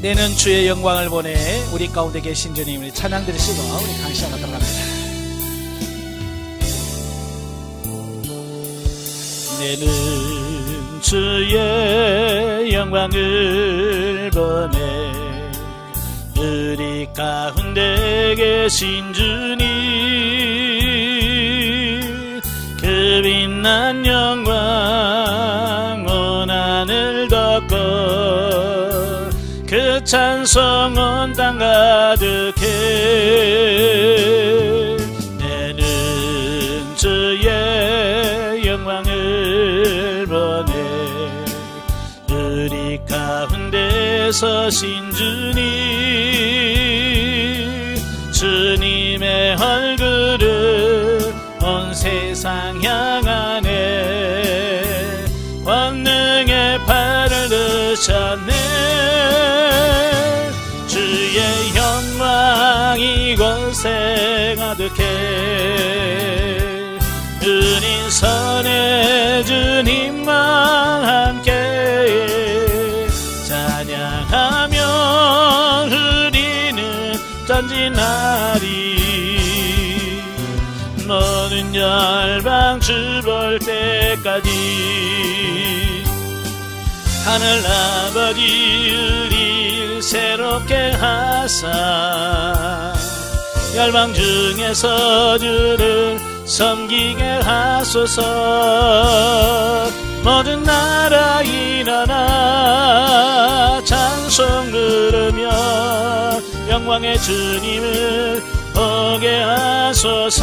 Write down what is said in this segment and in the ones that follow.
내는 주의 영광을 보내. 우리 가운데 계신 주님을 찬양 드리시고 우리 강시하도록 합니다. 내는 주의 영광을 보내. 우리 가운데 계신 주님 그 빛난 영광 온 하늘 덮고 그 찬송 온 땅 가득해. 내는 주의 영광을 보내. 우리 가운데 서신 주님 주님의 얼굴을 온 세상 향하네. 권능의 팔을 드셨네. 주의 영광 이곳에 가득해. 은인 선의 주님만 함께 찬양하며 우리는 전진하리. 모든 열방 주 볼 때까지 하늘 아버지 우리를 새롭게 하사 열방 중에서 주를 섬기게 하소서. 모든 나라 일어나 찬송 부르며 영광의 주님을 보게 하소서.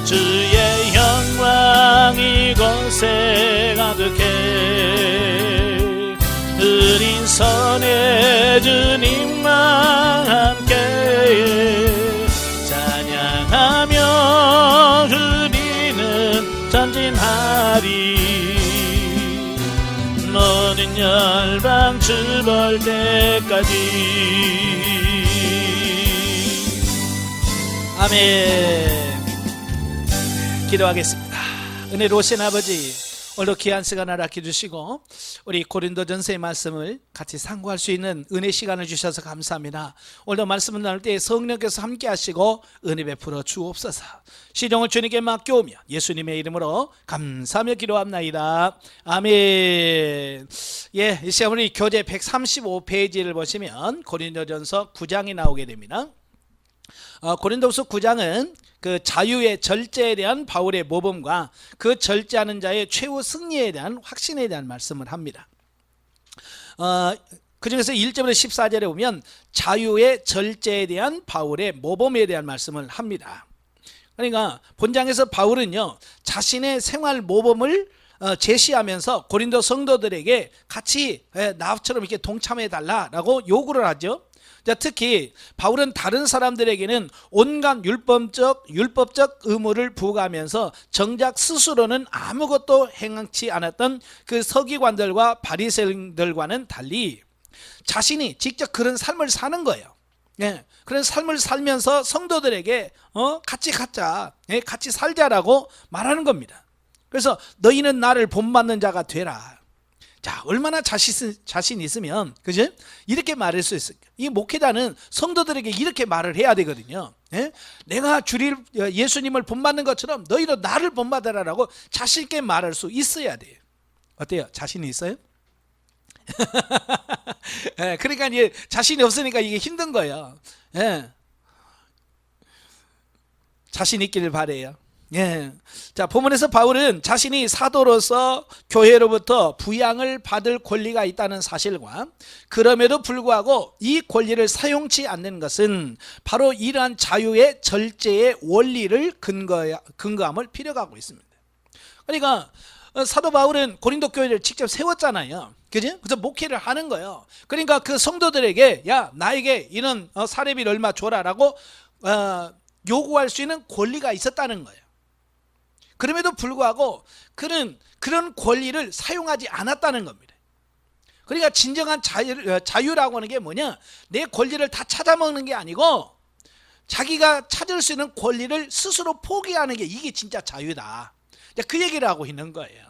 주의 영광 이곳에 가득해. 우린 선의 주님만 함께 찬양하며 우리는 전진하리. 모든 열방 주 볼 때까지. 아멘. 기도하겠습니다. 은혜로우신 아버지, 오늘도 귀한 시간 허락해 주시고 우리 고린도전서의 말씀을 같이 상고할 수 있는 은혜 시간을 주셔서 감사합니다. 오늘도 말씀을 나눌 때 성령께서 함께 하시고 은혜 베풀어 주옵소서. 시종을 주님께 맡겨오며 예수님의 이름으로 감사하며 기도합나이다. 아멘. 예, 이 시간 우리 교재 135페이지를 보시면 고린도전서 9장이 나오게 됩니다. 고린도후서 9장은 그 자유의 절제에 대한 바울의 모범과 그 절제하는 자의 최후 승리에 대한 확신에 대한 말씀을 합니다. 그 중에서 1절부터 14절에 보면 자유의 절제에 대한 바울의 모범에 대한 말씀을 합니다. 그러니까 본장에서 바울은요 자신의 생활 모범을 제시하면서 고린도 성도들에게 같이 나처럼 이렇게 동참해 달라라고 요구를 하죠. 특히 바울은 다른 사람들에게는 온갖 율법적 의무를 부과하면서 정작 스스로는 아무것도 행치 않았던 그 서기관들과 바리새인들과는 달리 자신이 직접 그런 삶을 사는 거예요. 예, 그런 삶을 살면서 성도들에게 같이 갖자, 같이 살자라고 말하는 겁니다. 그래서 너희는 나를 본받는 자가 되라. 자, 얼마나 자신 있으면, 그죠? 이렇게 말할 수 있어요. 이 목회자는 성도들에게 이렇게 말을 해야 되거든요. 예? 내가 예수님을 본받는 것처럼 너희도 나를 본받으라라고 자신 있게 말할 수 있어야 돼요. 어때요? 자신이 있어요? 예, 그러니까 이제 자신이 없으니까 이게 힘든 거예요. 예. 자신 있기를 바래요. 예. 자, 본문에서 바울은 자신이 사도로서 교회로부터 부양을 받을 권리가 있다는 사실과 그럼에도 불구하고 이 권리를 사용치 않는 것은 바로 이러한 자유의 절제의 원리를 근거함을 필요하고 있습니다. 그러니까 사도 바울은 고린도 교회를 직접 세웠잖아요. 그죠? 그래서 목회를 하는 거예요. 그러니까 그 성도들에게 야, 나에게 이런 사례비를 얼마 줘라라고 요구할 수 있는 권리가 있었다는 거예요. 그럼에도 불구하고 그는 그런 권리를 사용하지 않았다는 겁니다. 그러니까 진정한 자유라고 하는 게 뭐냐? 내 권리를 다 찾아먹는 게 아니고 자기가 찾을 수 있는 권리를 스스로 포기하는 게 이게 진짜 자유다. 그 얘기를 하고 있는 거예요.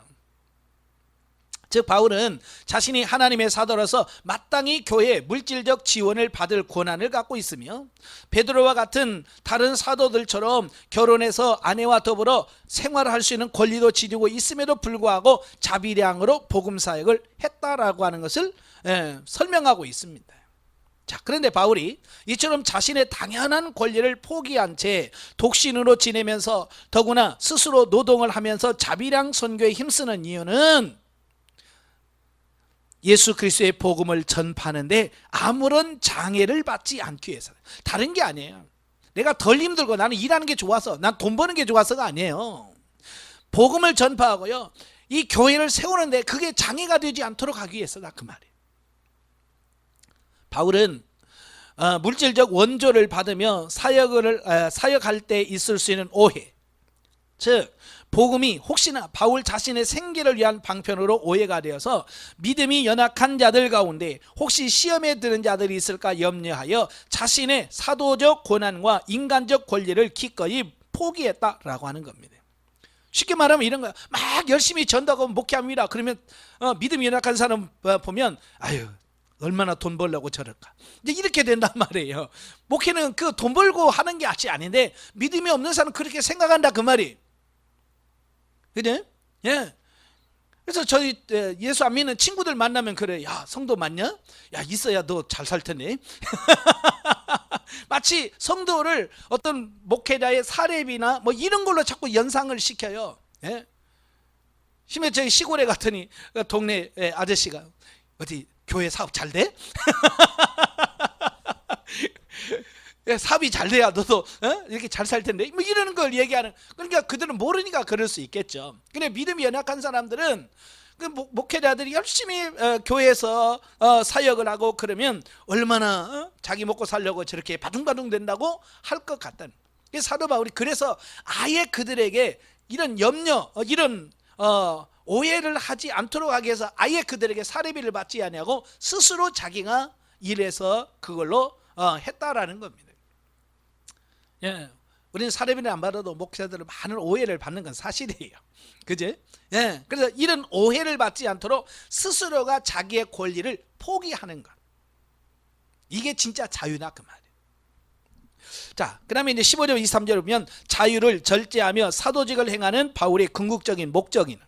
즉 바울은 자신이 하나님의 사도로서 마땅히 교회의 물질적 지원을 받을 권한을 갖고 있으며 베드로와 같은 다른 사도들처럼 결혼해서 아내와 더불어 생활할 수 있는 권리도 지니고 있음에도 불구하고 자비량으로 복음 사역을 했다라고 하는 것을 설명하고 있습니다. 자, 그런데 바울이 이처럼 자신의 당연한 권리를 포기한 채 독신으로 지내면서 더구나 스스로 노동을 하면서 자비량 선교에 힘쓰는 이유는 예수 그리스도의 복음을 전파하는데 아무런 장애를 받지 않기 위해서. 다른 게 아니에요. 내가 덜 힘들고 나는 일하는 게 좋아서, 난 돈 버는 게 좋아서가 아니에요. 복음을 전파하고요, 이 교회를 세우는데 그게 장애가 되지 않도록 하기 위해서다, 그 말이에요. 바울은 물질적 원조를 받으며 사역할 때 있을 수 있는 오해, 즉 복음이 혹시나 바울 자신의 생계를 위한 방편으로 오해가 되어서 믿음이 연약한 자들 가운데 혹시 시험에 드는 자들이 있을까 염려하여 자신의 사도적 권한과 인간적 권리를 기꺼이 포기했다라고 하는 겁니다. 쉽게 말하면 이런 거야. 막 열심히 전도하고 목회합니다. 그러면 믿음이 연약한 사람 보면 아유, 얼마나 돈 벌려고 저럴까, 이제 이렇게 된단 말이에요. 목회는 그 돈 벌고 하는 게 아닌데 믿음이 없는 사람은 그렇게 생각한다, 그 말이. 그래? 예. 그래서 저희 예수 안 믿는 친구들 만나면 그래. 야, 성도 맞냐? 야, 있어야 너 잘 살 텐데. 마치 성도를 어떤 목회자의 사례비나 뭐 이런 걸로 자꾸 연상을 시켜요. 예? 심지어 저희 시골에 갔더니 동네 아저씨가 어디 교회 사업 잘 돼? 사업이 잘 돼야 너도 이렇게 잘 살 텐데, 뭐 이러는 걸 얘기하는. 그러니까 그들은 모르니까 그럴 수 있겠죠. 근데 믿음이 연약한 사람들은 그 목회자들이 열심히 교회에서 사역을 하고 그러면 얼마나 자기 먹고 살려고 저렇게 바둥바둥 된다고 할 것 같다는. 사도 바울이 그래서 아예 그들에게 이런 염려, 이런 오해를 하지 않도록 하기 위해서 아예 그들에게 사례비를 받지 않냐고 스스로 자기가 일해서 그걸로 했다라는 겁니다. 예, 우리는 사례비를 안 받아도 목사들은 많은 오해를 받는 건 사실이에요. 그제? 예, 그래서 이런 오해를 받지 않도록 스스로가 자기의 권리를 포기하는 것, 이게 진짜 자유다, 그 말이에요. 자, 그 다음에 이제 15절 23절을 보면 자유를 절제하며 사도직을 행하는 바울의 궁극적인 목적이는,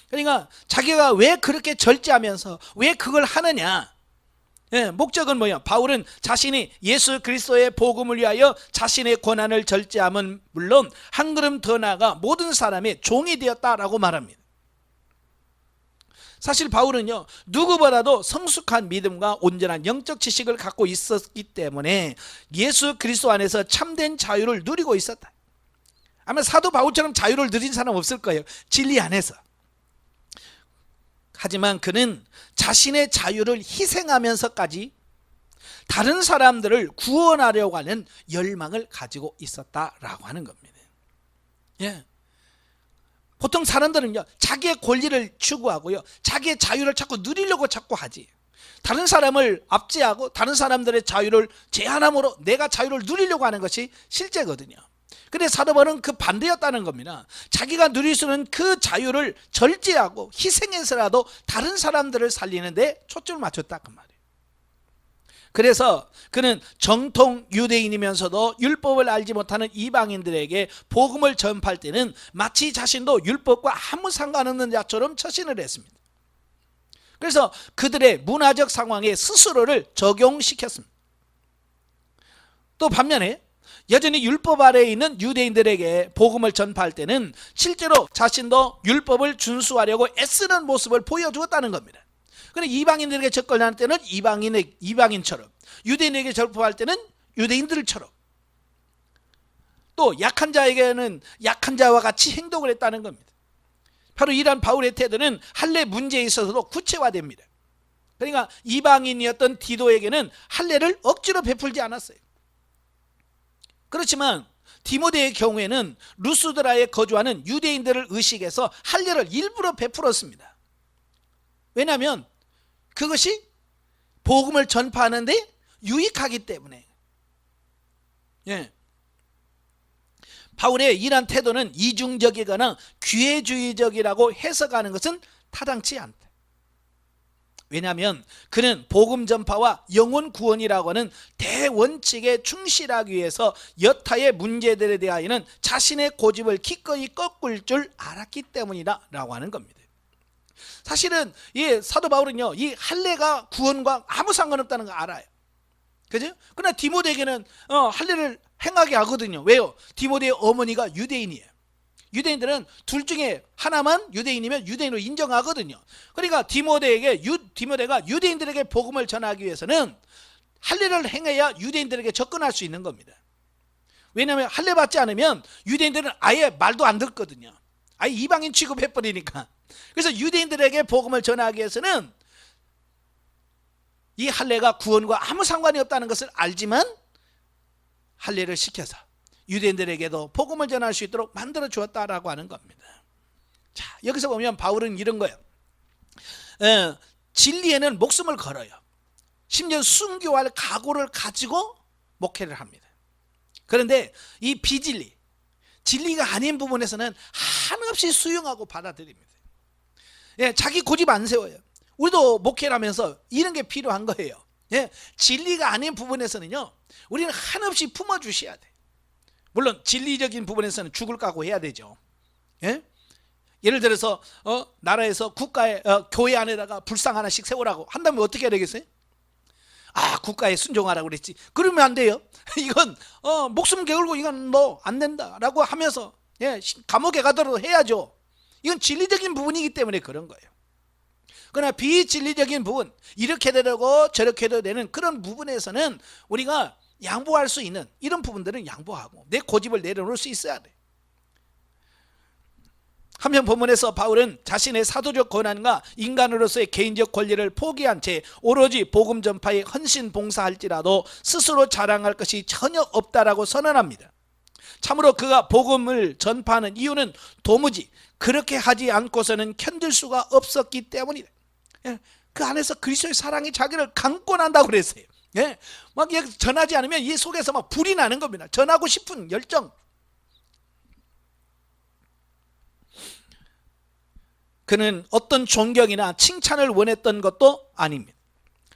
그러니까 자기가 왜 그렇게 절제하면서 왜 그걸 하느냐, 목적은 뭐예요? 바울은 자신이 예수 그리스도의 복음을 위하여 자신의 권한을 절제함은 물론 한 걸음 더 나아가 모든 사람의 종이 되었다라고 말합니다. 사실 바울은요, 누구보다도 성숙한 믿음과 온전한 영적 지식을 갖고 있었기 때문에 예수 그리스도 안에서 참된 자유를 누리고 있었다. 아마 사도 바울처럼 자유를 누린 사람 없을 거예요, 진리 안에서. 하지만 그는 자신의 자유를 희생하면서까지 다른 사람들을 구원하려고 하는 열망을 가지고 있었다라고 하는 겁니다. 예. 보통 사람들은요, 자기의 권리를 추구하고요, 자기의 자유를 자꾸 누리려고 자꾸 하지. 다른 사람을 압제하고 다른 사람들의 자유를 제한함으로 내가 자유를 누리려고 하는 것이 실제거든요. 근데 사도 바울은 그 반대였다는 겁니다. 자기가 누릴 수 있는 그 자유를 절제하고 희생해서라도 다른 사람들을 살리는데 초점을 맞췄다, 그 말이에요. 그래서 그는 정통 유대인이면서도 율법을 알지 못하는 이방인들에게 복음을 전파할 때는 마치 자신도 율법과 아무 상관없는 자처럼 처신을 했습니다. 그래서 그들의 문화적 상황에 스스로를 적용시켰습니다. 또 반면에 여전히 율법 아래에 있는 유대인들에게 복음을 전파할 때는 실제로 자신도 율법을 준수하려고 애쓰는 모습을 보여주었다는 겁니다. 그런데 이방인들에게 접근할 때는 이방인처럼, 유대인에게 접근할 때는 유대인들처럼, 또 약한 자에게는 약한 자와 같이 행동을 했다는 겁니다. 바로 이러한 바울의 태도는 할례 문제에 있어서도 구체화됩니다. 그러니까 이방인이었던 디도에게는 할례를 억지로 베풀지 않았어요. 그렇지만 디모데의 경우에는 루스드라에 거주하는 유대인들을 의식해서 할례를 일부러 베풀었습니다. 왜냐하면 그것이 복음을 전파하는 데 유익하기 때문에. 예. 바울의 이러한 태도는 이중적이거나 기회주의적이라고 해석하는 것은 타당치 않다. 왜냐하면 그는 복음 전파와 영혼 구원이라고 하는 대원칙에 충실하기 위해서 여타의 문제들에 대하여는 자신의 고집을 기꺼이 꺾을 줄 알았기 때문이라고 하는 겁니다. 사실은 이 사도 바울은요, 이 할례가 구원과 아무 상관없다는 거 알아요. 그죠? 그러나 디모데에게는 할례를 행하게 하거든요. 왜요? 디모데의 어머니가 유대인이에요. 유대인들은 둘 중에 하나만 유대인이면 유대인으로 인정하거든요. 그러니까 디모데가 유대인들에게 복음을 전하기 위해서는 할례를 행해야 유대인들에게 접근할 수 있는 겁니다. 왜냐하면 할례 받지 않으면 유대인들은 아예 말도 안 듣거든요. 아예 이방인 취급해버리니까. 그래서 유대인들에게 복음을 전하기 위해서는 이 할례가 구원과 아무 상관이 없다는 것을 알지만 할례를 시켜서 유대인들에게도 복음을 전할 수 있도록 만들어 주었다라고 하는 겁니다. 자, 여기서 보면 바울은 이런 거예요. 진리에는 목숨을 걸어요. 심지어 순교할 각오를 가지고 목회를 합니다. 그런데 이 비진리, 진리가 아닌 부분에서는 한없이 수용하고 받아들입니다. 자기 고집 안 세워요. 우리도 목회를 하면서 이런 게 필요한 거예요. 진리가 아닌 부분에서는요, 우리는 한없이 품어주셔야 돼. 물론 진리적인 부분에서는 죽을 각오 해야 되죠. 예를 들어서 나라에서 국가에 교회 안에다가 불상 하나씩 세우라고 한다면 어떻게 해야 되겠어요? 국가에 순종하라고 그랬지. 그러면 안 돼요. 이건 목숨 걸고 이건 너 안 된다라고 하면서 감옥에 가도록 해야죠. 이건 진리적인 부분이기 때문에 그런 거예요. 그러나 비진리적인 부분, 이렇게 되고 저렇게 해도 되는 그런 부분에서는 우리가 양보할 수 있는 이런 부분들은 양보하고 내 고집을 내려놓을 수 있어야 돼. 한편 본문에서 바울은 자신의 사도적 권한과 인간으로서의 개인적 권리를 포기한 채 오로지 복음 전파에 헌신 봉사할지라도 스스로 자랑할 것이 전혀 없다라고 선언합니다. 참으로 그가 복음을 전파하는 이유는 도무지 그렇게 하지 않고서는 견딜 수가 없었기 때문이다. 그 안에서 그리스도의 사랑이 자기를 감고 난다고 그랬어요. 막 전하지 않으면 이 속에서 막 불이 나는 겁니다. 전하고 싶은 열정. 그는 어떤 존경이나 칭찬을 원했던 것도 아닙니다.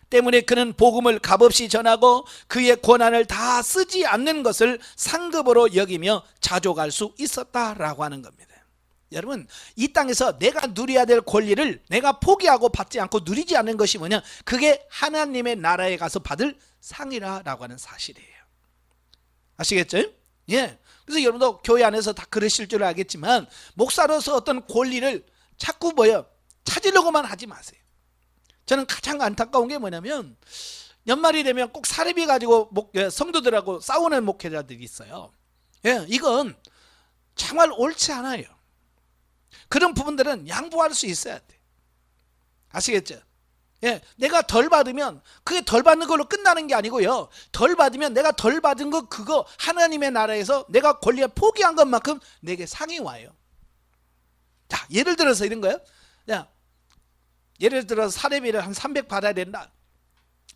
때문에 그는 복음을 값없이 전하고 그의 권한을 다 쓰지 않는 것을 상급으로 여기며 자족할 수 있었다라고 하는 겁니다. 여러분, 이 땅에서 내가 누려야 될 권리를 내가 포기하고 받지 않고 누리지 않는 것이 뭐냐? 그게 하나님의 나라에 가서 받을 상이라고 하는 사실이에요. 아시겠죠? 그래서 여러분도 교회 안에서 다 그러실 줄 알겠지만 목사로서 어떤 권리를 자꾸 찾으려고만 하지 마세요. 저는 가장 안타까운 게 뭐냐면 연말이 되면 꼭 사례비 가지고 성도들하고 싸우는 목회자들이 있어요. 이건 정말 옳지 않아요. 그런 부분들은 양보할 수 있어야 돼. 아시겠죠? 내가 덜 받으면 그게 덜 받는 걸로 끝나는 게 아니고요. 덜 받으면 내가 덜 받은 거 그거 하나님의 나라에서 내가 권리를 포기한 것만큼 내게 상이 와요. 자, 예를 들어서 이런 거예요. 예를 들어서 사례비를 한 300 받아야 된다.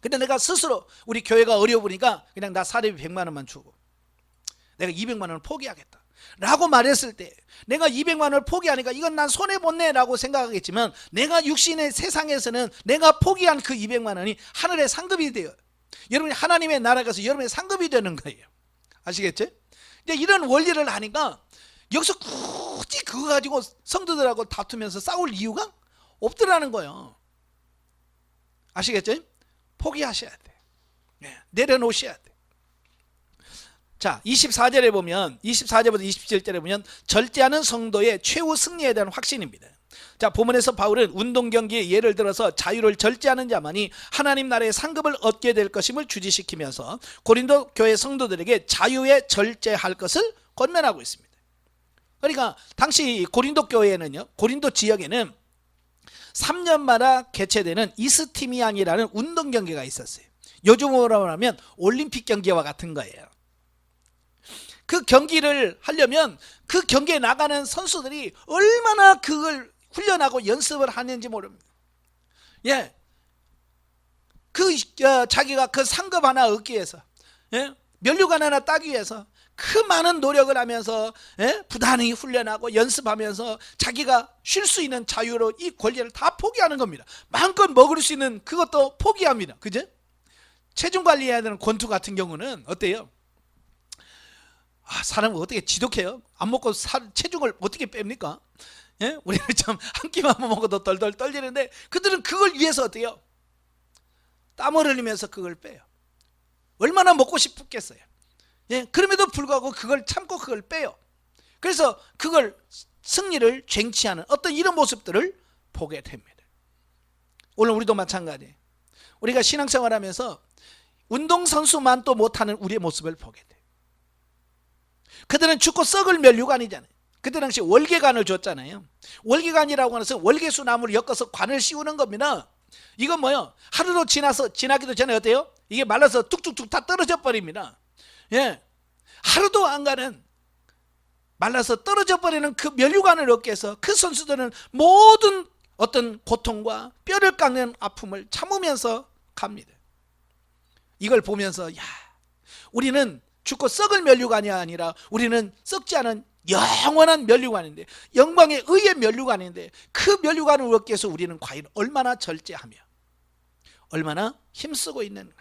근데 내가 스스로 우리 교회가 어려우니까 그냥 나 사례비 100만 원만 주고 내가 200만 원을 포기하겠다 라고 말했을 때 내가 200만 원을 포기하니까 이건 난 손해봤네 라고 생각하겠지만 내가 육신의 세상에서는 내가 포기한 그 200만 원이 하늘의 상급이 돼요. 여러분이 하나님의 나라에 가서 여러분의 상급이 되는 거예요. 아시겠죠? 이제 이런 원리를 하니까 여기서 굳이 그거 가지고 성도들하고 다투면서 싸울 이유가 없더라는 거예요. 아시겠죠? 포기하셔야 돼. 내려놓으셔야 돼. 자, 24절에 보면 24절부터 27절에 보면 절제하는 성도의 최후 승리에 대한 확신입니다. 자, 본문에서 바울은 운동 경기의 예를 들어서 자유를 절제하는 자만이 하나님 나라의 상급을 얻게 될 것임을 주지시키면서 고린도 교회 성도들에게 자유에 절제할 것을 권면하고 있습니다. 그러니까 당시 고린도 교회는요, 고린도 지역에는 3년마다 개최되는 이스티미안이라는 운동 경기가 있었어요. 요즘으로 하면 올림픽 경기와 같은 거예요. 그 경기를 하려면 그 경기에 나가는 선수들이 얼마나 그걸 훈련하고 연습을 하는지 모릅니다. 자기가 그 상급 하나 얻기 위해서, 면류관 하나 따기 위해서 그 많은 노력을 하면서 부단히 훈련하고 연습하면서 자기가 쉴 수 있는 자유로 이 권리를 다 포기하는 겁니다. 마음껏 먹을 수 있는 그것도 포기합니다. 그죠? 체중 관리해야 되는 권투 같은 경우는 어때요? 사람은 어떻게 지독해요? 안 먹고 체중을 어떻게 뺍니까? 예? 우리는 참 한 끼만 먹어도 덜덜 떨리는데 그들은 그걸 위해서 어때요? 땀을 흘리면서 그걸 빼요. 얼마나 먹고 싶겠어요. 예, 그럼에도 불구하고 그걸 참고 그걸 빼요. 그래서 그걸 승리를 쟁취하는 어떤 이런 모습들을 보게 됩니다. 오늘 우리도 마찬가지예요. 우리가 신앙생활하면서 운동선수만 또 못하는 우리의 모습을 보게 돼요. 그들은 죽고 썩을 멸류관이잖아요. 그때 당시 월계관을 줬잖아요. 월계관이라고 하는 것은 월계수 나무를 엮어서 관을 씌우는 겁니다. 이건 뭐요? 하루로 지나기도 전에 어때요? 이게 말라서 뚝뚝뚝 다 떨어져 버립니다. 예, 하루도 안 가는 말라서 떨어져 버리는 그 멸류관을 얻기 위해서 그 선수들은 모든 어떤 고통과 뼈를 깎는 아픔을 참으면서 갑니다. 이걸 보면서 우리는 죽고 썩을 멸류관이 아니라 우리는 썩지 않은 영원한 멸류관인데, 영광의 의의 멸류관인데, 그 멸류관을 얻기 위해서 우리는 과연 얼마나 절제하며 얼마나 힘쓰고 있는가.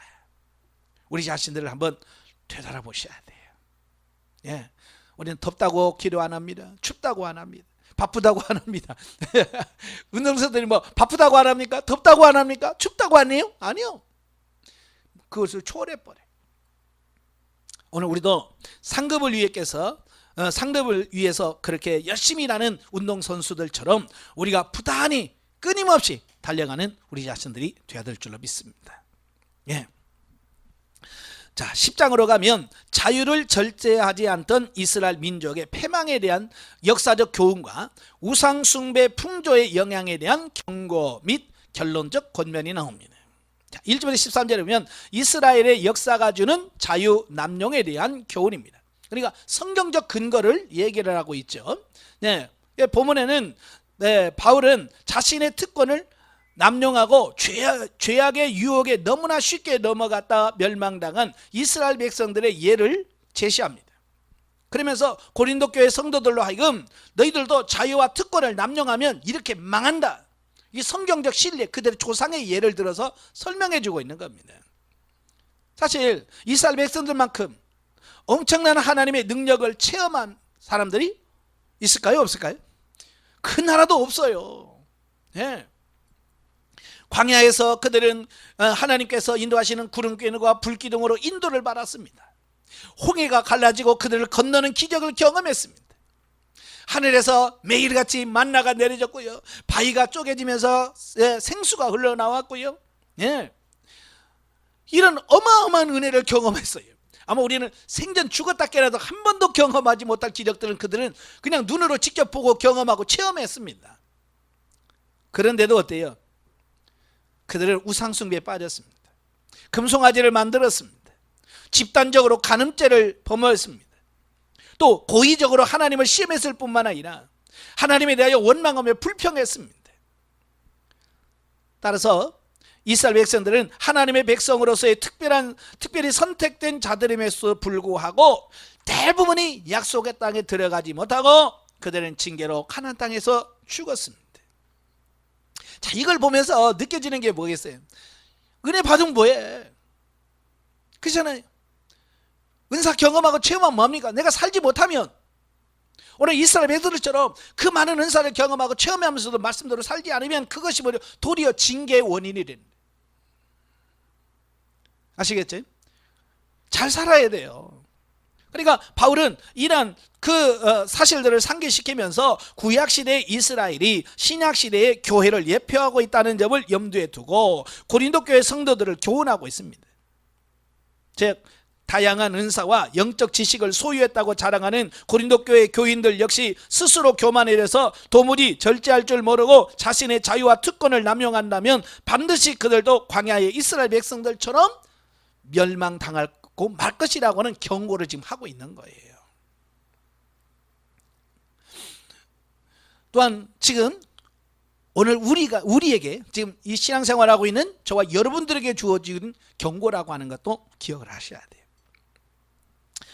우리 자신들을 한번 되돌아보셔야 돼요. 예, 우리는 덥다고 기도 안 합니다. 춥다고 안 합니다. 바쁘다고 안 합니다. 운동선수들이 뭐 바쁘다고 안 합니까? 덥다고 안 합니까? 춥다고 안 해요? 아니요. 그것을 초월해버려요. 오늘 우리도 상급을 위해서 그렇게 열심히 일하는 운동선수들처럼 우리가 부단히 끊임없이 달려가는 우리 자신들이 되어야 될 줄로 믿습니다. 예. 자, 10장으로 가면 자유를 절제하지 않던 이스라엘 민족의 패망에 대한 역사적 교훈과 우상숭배 풍조의 영향에 대한 경고 및 결론적 권면이 나옵니다. 자, 1절에서 13절에 보면 이스라엘의 역사가 주는 자유 남용에 대한 교훈입니다. 그러니까 성경적 근거를 얘기를 하고 있죠. 네, 본문에는 바울은 자신의 특권을 남용하고 죄악의 유혹에 너무나 쉽게 넘어갔다 멸망당한 이스라엘 백성들의 예를 제시합니다. 그러면서 고린도 교회 성도들로 하여금 너희들도 자유와 특권을 남용하면 이렇게 망한다. 이 성경적 신뢰, 그들의 조상의 예를 들어서 설명해 주고 있는 겁니다. 사실 이스라엘 백성들만큼 엄청난 하나님의 능력을 체험한 사람들이 있을까요? 없을까요? 그 나라도 없어요. 예. 광야에서 그들은 하나님께서 인도하시는 구름기둥과 불기둥으로 인도를 받았습니다. 홍해가 갈라지고 그들을 건너는 기적을 경험했습니다. 하늘에서 매일같이 만나가 내려졌고요, 바위가 쪼개지면서 생수가 흘러나왔고요. 예. 이런 어마어마한 은혜를 경험했어요. 아마 우리는 생전 죽었다 깨어나도 한 번도 경험하지 못할 기적들은 그들은 그냥 눈으로 직접 보고 경험하고 체험했습니다. 그런데도 어때요? 그들은 우상숭배에 빠졌습니다. 금송아지를 만들었습니다. 집단적으로 간음죄를 범했습니다. 또 고의적으로 하나님을 시험했을 뿐만 아니라 하나님에 대하여 원망하며 불평했습니다. 따라서 이스라엘 백성들은 하나님의 백성으로서의 특별히 선택된 자들임에도 불구하고 대부분이 약속의 땅에 들어가지 못하고 그들은 징계로 가나안 땅에서 죽었습니다. 자, 이걸 보면서 느껴지는 게 뭐겠어요? 은혜 받으면 뭐해? 그렇잖아요. 은사 경험하고 체험하면 뭡니까? 내가 살지 못하면, 오늘 이스라엘 백성들처럼 그 많은 은사를 경험하고 체험하면서도 말씀대로 살지 않으면 그것이 도리어 징계의 원인이 됩니다. 아시겠죠? 잘 살아야 돼요. 그러니까 바울은 이런 사실들을 상기시키면서 구약시대의 이스라엘이 신약시대의 교회를 예표하고 있다는 점을 염두에 두고 고린도 교회 성도들을 교훈하고 있습니다. 즉 다양한 은사와 영적 지식을 소유했다고 자랑하는 고린도 교회 교인들 역시 스스로 교만에 대해서 도무지 절제할 줄 모르고 자신의 자유와 특권을 남용한다면 반드시 그들도 광야의 이스라엘 백성들처럼 멸망당하고 말 것이라고 하는 경고를 지금 하고 있는 거예요. 또한 지금 오늘 우리에게 지금 이 신앙생활하고 있는 저와 여러분들에게 주어진 경고라고 하는 것도 기억을 하셔야 돼요.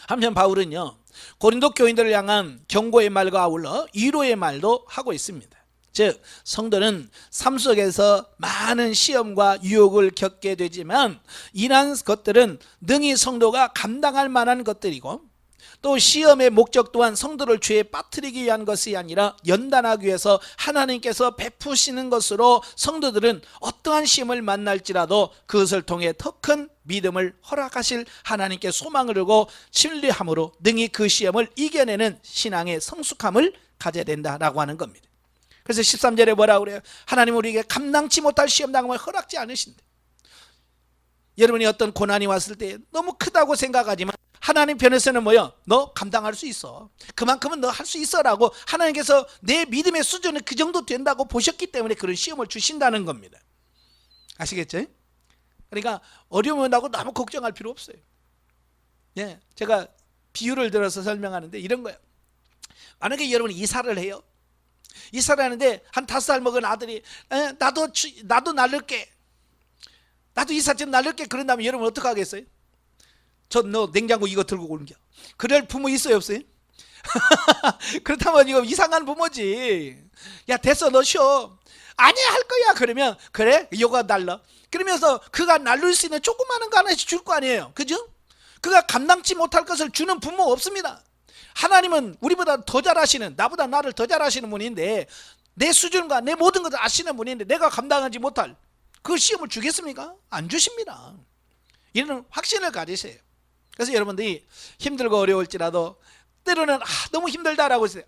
한편 바울은요, 고린도 교인들을 향한 경고의 말과 아울러 위로의 말도 하고 있습니다. 즉 성도는 삶 속에서 많은 시험과 유혹을 겪게 되지만 이러한 것들은 능히 성도가 감당할 만한 것들이고, 또 시험의 목적 또한 성도를 죄에 빠뜨리기 위한 것이 아니라 연단하기 위해서 하나님께서 베푸시는 것으로 성도들은 어떠한 시험을 만날지라도 그것을 통해 더 큰 믿음을 허락하실 하나님께 소망을 두고 신뢰함으로 능히 그 시험을 이겨내는 신앙의 성숙함을 가져야 된다라고 하는 겁니다. 그래서 13절에 뭐라고 그래요? 하나님 우리에게 감당치 못할 시험 당함을 허락지 않으신대. 여러분이 어떤 고난이 왔을 때 너무 크다고 생각하지만 하나님 편에서는 뭐요? 너 감당할 수 있어. 그만큼은 너 할 수 있어 라고 하나님께서 내 믿음의 수준은 그 정도 된다고 보셨기 때문에 그런 시험을 주신다는 겁니다. 아시겠죠? 그러니까 어려움이 나고 너무 걱정할 필요 없어요. 예, 제가 비유를 들어서 설명하는데 이런 거예요. 만약에 여러분이 이사를 해요. 이사를 하는데 한 5살 먹은 아들이 나도 날릴게. 나도 이사 좀 날릴게. 그런 다음에 여러분 어떻게 하겠어요? 너 냉장고 이거 들고 오는겨. 그럴 부모 있어요 없어요? 그렇다면 이거 이상한 부모지. 야 됐어 너 쉬어. 아니야 할 거야. 그러면 그래 이거 날라. 그러면서 그가 날릴 수 있는 조그마한 거 하나씩 줄 거 아니에요. 그죠? 그가 감당치 못할 것을 주는 부모 없습니다. 하나님은 우리보다 더 잘하시는, 나보다 나를 더 잘하시는 분인데, 내 수준과 내 모든 것을 아시는 분인데 내가 감당하지 못할 그 시험을 주겠습니까? 안 주십니다. 이런 확신을 가지세요. 그래서 여러분들이 힘들고 어려울지라도 때로는 너무 힘들다라고 해서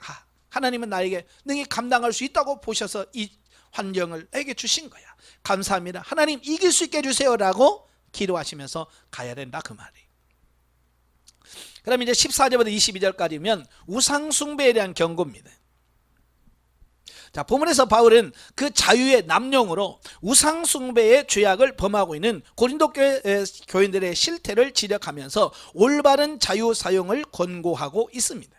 하나님은 나에게 능히 감당할 수 있다고 보셔서 이 환경을 내게 주신 거야. 감사합니다. 하나님 이길 수 있게 해주세요 라고 기도하시면서 가야 된다 그 말이에요. 그럼 이제 14절부터 22절까지면 우상 숭배에 대한 경고입니다. 자, 본문에서 바울은 그 자유의 남용으로 우상 숭배의 죄악을 범하고 있는 고린도 교인들의 실태를 지적하면서 올바른 자유 사용을 권고하고 있습니다.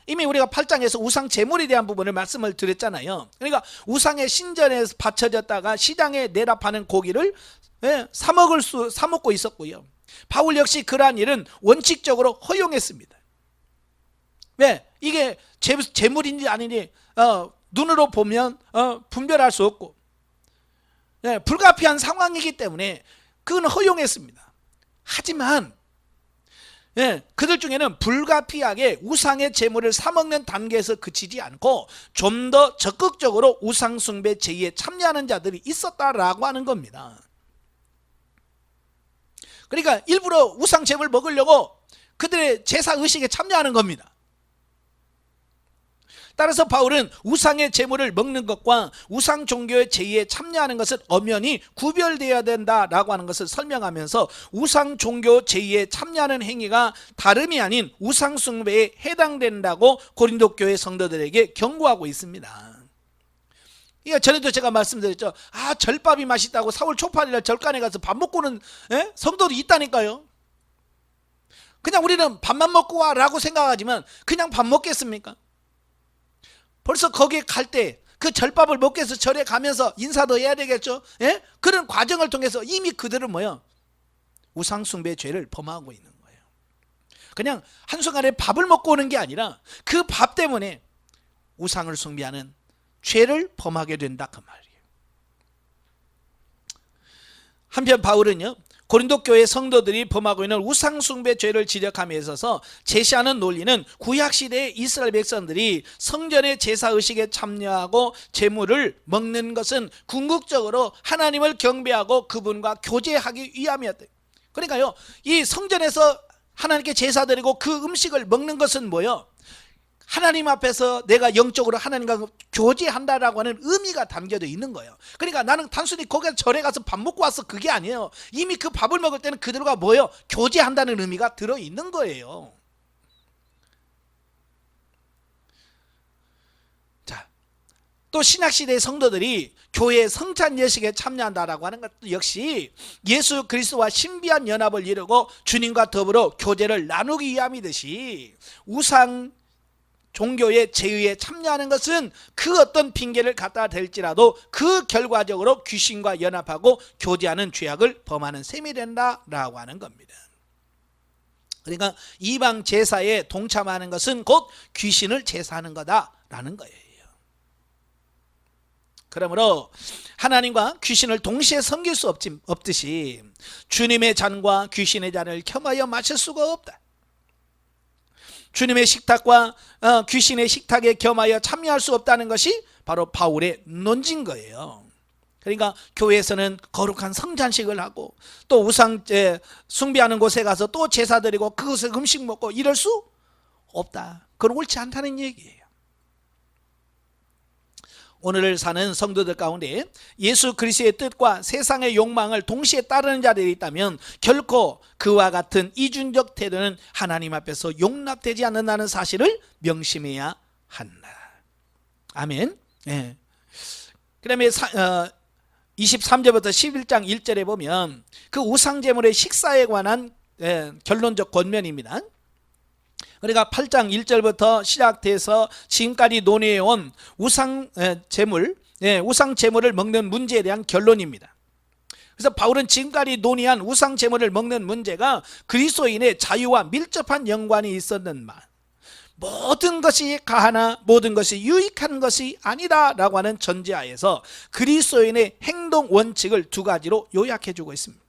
이미 우리가 8장에서 우상 제물에 대한 부분을 말씀을 드렸잖아요. 그러니까 우상의 신전에서 바쳐졌다가 시장에 내다 파는 고기를 사 먹고 있었고요. 바울 역시 그러한 일은 원칙적으로 허용했습니다. 왜? 이게 제물인지 아닌지 눈으로 보면 분별할 수 없고 불가피한 상황이기 때문에 그건 허용했습니다. 하지만 그들 중에는 불가피하게 우상의 제물을 사먹는 단계에서 그치지 않고 좀 더 적극적으로 우상 숭배 제의에 참여하는 자들이 있었다라고 하는 겁니다. 그러니까 일부러 우상 제물 먹으려고 그들의 제사 의식에 참여하는 겁니다. 따라서 바울은 우상의 제물을 먹는 것과 우상 종교의 제의에 참여하는 것은 엄연히 구별되어야 된다라고 하는 것을 설명하면서 우상 종교 제의에 참여하는 행위가 다름이 아닌 우상 숭배에 해당된다고 고린도 교회 성도들에게 경고하고 있습니다. 이거 전에도 제가 말씀드렸죠. 절밥이 맛있다고 4월 초파일날 절간에 가서 밥 먹고는 성도도 있다니까요. 그냥 우리는 밥만 먹고 와라고 생각하지만 그냥 밥 먹겠습니까? 벌써 거기에 갈 때 그 절밥을 먹기 위해서 절에 가면서 인사도 해야 되겠죠. 그런 과정을 통해서 이미 그들은 우상 숭배 죄를 범하고 있는 거예요. 그냥 한순간에 밥을 먹고 오는 게 아니라 그 밥 때문에 우상을 숭배하는 죄를 범하게 된다 그 말이에요. 한편 바울은요, 고린도 교회 성도들이 범하고 있는 우상 숭배 죄를 지적함에 있어서 제시하는 논리는 구약시대의 이스라엘 백성들이 성전의 제사 의식에 참여하고 제물을 먹는 것은 궁극적으로 하나님을 경배하고 그분과 교제하기 위함이었대요. 그러니까요, 이 성전에서 하나님께 제사 드리고 그 음식을 먹는 것은 뭐예요? 하나님 앞에서 내가 영적으로 하나님과 교제한다라고 하는 의미가 담겨져 있는 거예요. 그러니까 나는 단순히 거기 절에 가서 밥 먹고 왔어 그게 아니에요. 이미 그 밥을 먹을 때는 그들과 뭐예요? 교제한다는 의미가 들어있는 거예요. 자, 또 신약시대의 성도들이 교회 성찬 예식에 참여한다라고 하는 것도 역시 예수 그리스도와 신비한 연합을 이루고 주님과 더불어 교제를 나누기 위함이듯이 우상 종교의 제의에 참여하는 것은 그 어떤 핑계를 갖다 댈지라도 그 결과적으로 귀신과 연합하고 교제하는 죄악을 범하는 셈이 된다라고 하는 겁니다. 그러니까 이방 제사에 동참하는 것은 곧 귀신을 제사하는 거다라는 거예요. 그러므로 하나님과 귀신을 동시에 섬길 수 없듯이 주님의 잔과 귀신의 잔을 겸하여 마실 수가 없다. 주님의 식탁과 귀신의 식탁에 겸하여 참여할 수 없다는 것이 바로 바울의 논지인 거예요. 그러니까 교회에서는 거룩한 성찬식을 하고 또 우상 숭배하는 곳에 가서 또 제사 드리고 그것에 음식 먹고 이럴 수 없다. 그건 옳지 않다는 얘기예요. 오늘을 사는 성도들 가운데 예수 그리스도의 뜻과 세상의 욕망을 동시에 따르는 자들이 있다면 결코 그와 같은 이중적 태도는 하나님 앞에서 용납되지 않는다는 사실을 명심해야 한다. 아멘. 네. 그 다음에 23절부터 11장 1절에 보면 그 우상제물의 식사에 관한 결론적 권면입니다. 그러니까 8장 1절부터 시작돼서 지금까지 논의해온 우상제물을 먹는 문제에 대한 결론입니다. 그래서 바울은 지금까지 논의한 우상제물을 먹는 문제가 그리스도인의 자유와 밀접한 연관이 있었는 말, 모든 것이 가하나 모든 것이 유익한 것이 아니다 라고 하는 전제하에서 그리스도인의 행동 원칙을 두 가지로 요약해 주고 있습니다.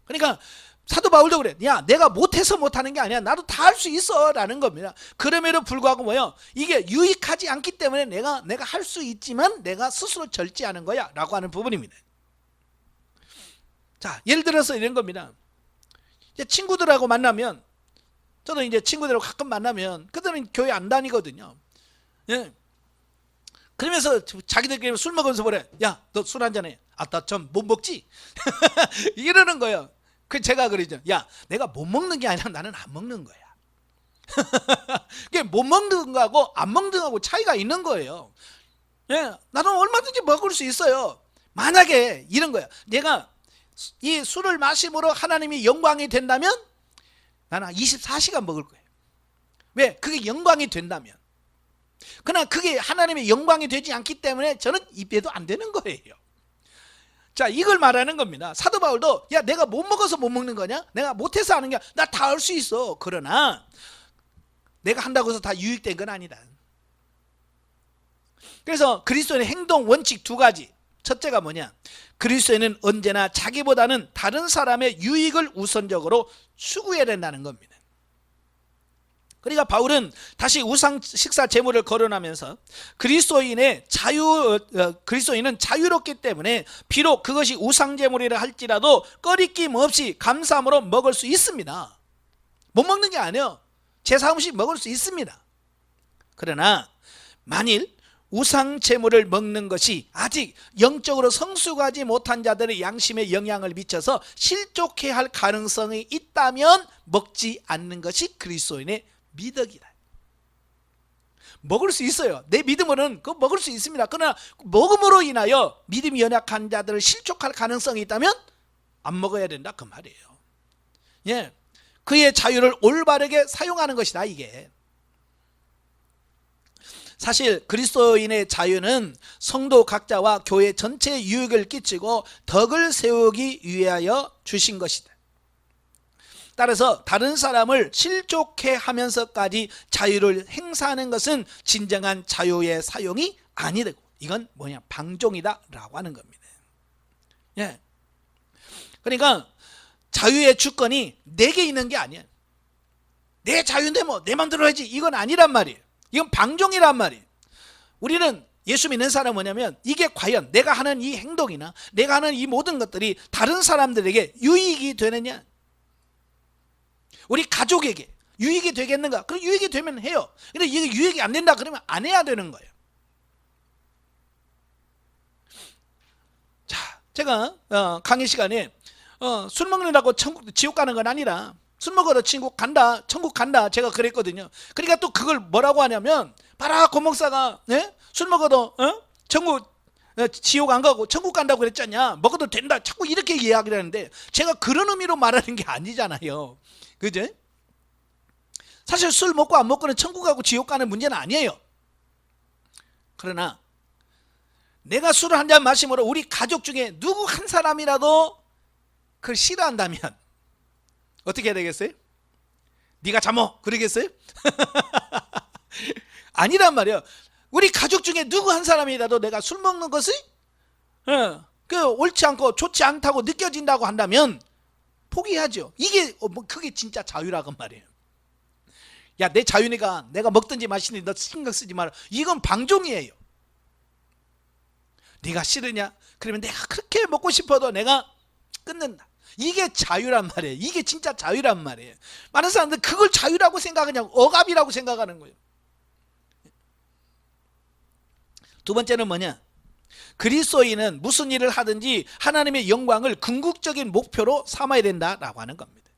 그러니까 사도 바울도 그래. 야, 내가 못해서 못하는 게 아니야. 나도 다 할 수 있어 라는 겁니다. 그럼에도 불구하고 뭐예요? 이게 유익하지 않기 때문에 내가 할 수 있지만 내가 스스로 절제하는 거야 라고 하는 부분입니다. 자, 예를 들어서 이런 겁니다. 이제 친구들하고 만나면, 저도 이제 친구들하고 가끔 만나면 그들은 교회 안 다니거든요. 예. 그러면서 자기들끼리 술 먹으면서 뭐래? 야, 너 술 한잔해. 아, 나 좀 못 먹지? 이러는 거예요. 그 제가 그러죠. 야, 내가 못 먹는 게 아니라 나는 안 먹는 거야. 그게 못 먹는 거하고 안 먹는 거하고 차이가 있는 거예요. 예, 나는 얼마든지 먹을 수 있어요. 만약에 이런 거야. 내가 이 술을 마심으로 하나님이 영광이 된다면 나는 24시간 먹을 거예요. 왜? 그게 영광이 된다면. 그러나 그게 하나님의 영광이 되지 않기 때문에 저는 입에도 안 되는 거예요. 자, 이걸 말하는 겁니다. 사도 바울도 야, 내가 못 먹어서 못 먹는 거냐? 내가 못해서 하는 게 나 다 할 수 있어. 그러나 내가 한다고 해서 다 유익된 건 아니다. 그래서 그리스도인의 행동 원칙 두 가지. 첫째가 뭐냐? 그리스도인은 언제나 자기보다는 다른 사람의 유익을 우선적으로 추구해야 된다는 겁니다. 그러니까 바울은 다시 우상 식사 제물을 거론하면서 그리스도인은 자유롭기 때문에 비록 그것이 우상 제물이라 할지라도 꺼리낌 없이 감사함으로 먹을 수 있습니다. 못 먹는 게 아니에요. 제사 음식 먹을 수 있습니다. 그러나 만일 우상 제물을 먹는 것이 아직 영적으로 성숙하지 못한 자들의 양심에 영향을 미쳐서 실족해 할 가능성이 있다면 먹지 않는 것이 그리스도인의 미덕이다. 먹을 수 있어요. 내 믿음으로는 그거 먹을 수 있습니다. 그러나 먹음으로 인하여 믿음이 연약한 자들을 실족할 가능성이 있다면 안 먹어야 된다 그 말이에요. 예, 그의 자유를 올바르게 사용하는 것이다 이게. 사실 그리스도인의 자유는 성도 각자와 교회 전체에 유익을 끼치고 덕을 세우기 위하여 주신 것이다. 따라서 다른 사람을 실족해 하면서까지 자유를 행사하는 것은 진정한 자유의 사용이 아니되고 이건 뭐냐? 방종이다라고 하는 겁니다. 예. 그러니까 자유의 주권이 내게 있는 게 아니야. 내 자유인데 뭐 내 맘대로 해야지 이건 아니란 말이에요. 이건 방종이란 말이에요. 우리는 예수 믿는 사람은 뭐냐면 이게 과연 내가 하는 이 행동이나 내가 하는 이 모든 것들이 다른 사람들에게 유익이 되느냐, 우리 가족에게 유익이 되겠는가? 그럼 유익이 되면 해요. 근데 이게 유익이 안 된다 그러면 안 해야 되는 거예요. 자, 제가 강의 시간에 술 먹는다고 지옥 가는 건 아니라 술 먹어도 천국 간다 제가 그랬거든요. 그러니까 또 그걸 뭐라고 하냐면 바라크 고목사가 술 먹어도 지옥 안 가고 천국 간다고 그랬잖냐, 먹어도 된다 자꾸 이렇게 이야기를 하는데 제가 그런 의미로 말하는 게 아니잖아요. 그죠? 사실 술 먹고 안 먹고는 천국 가고 지옥 가는 문제는 아니에요. 그러나 내가 술을 한 잔 마심으로 우리 가족 중에 누구 한 사람이라도 그걸 싫어한다면 어떻게 해야 되겠어요? 네가 잠어 그러겠어요? 아니란 말이에요. 우리 가족 중에 누구 한 사람이라도 내가 술 먹는 것이 옳지 않고 좋지 않다고 느껴진다고 한다면 포기하죠. 이게 그게 진짜 자유라고 말이에요. 야, 내 자유니까 내가 먹든지 마시든지 너 신경 쓰지 마라. 이건 방종이에요. 네가 싫으냐? 그러면 내가 그렇게 먹고 싶어도 내가 끊는다. 이게 자유란 말이에요. 이게 진짜 자유란 말이에요. 많은 사람들 그걸 자유라고 생각하냐고 억압이라고 생각하는 거예요. 두 번째는 뭐냐? 그리스도인은 무슨 일을 하든지 하나님의 영광을 궁극적인 목표로 삼아야 된다라고 하는 겁니다.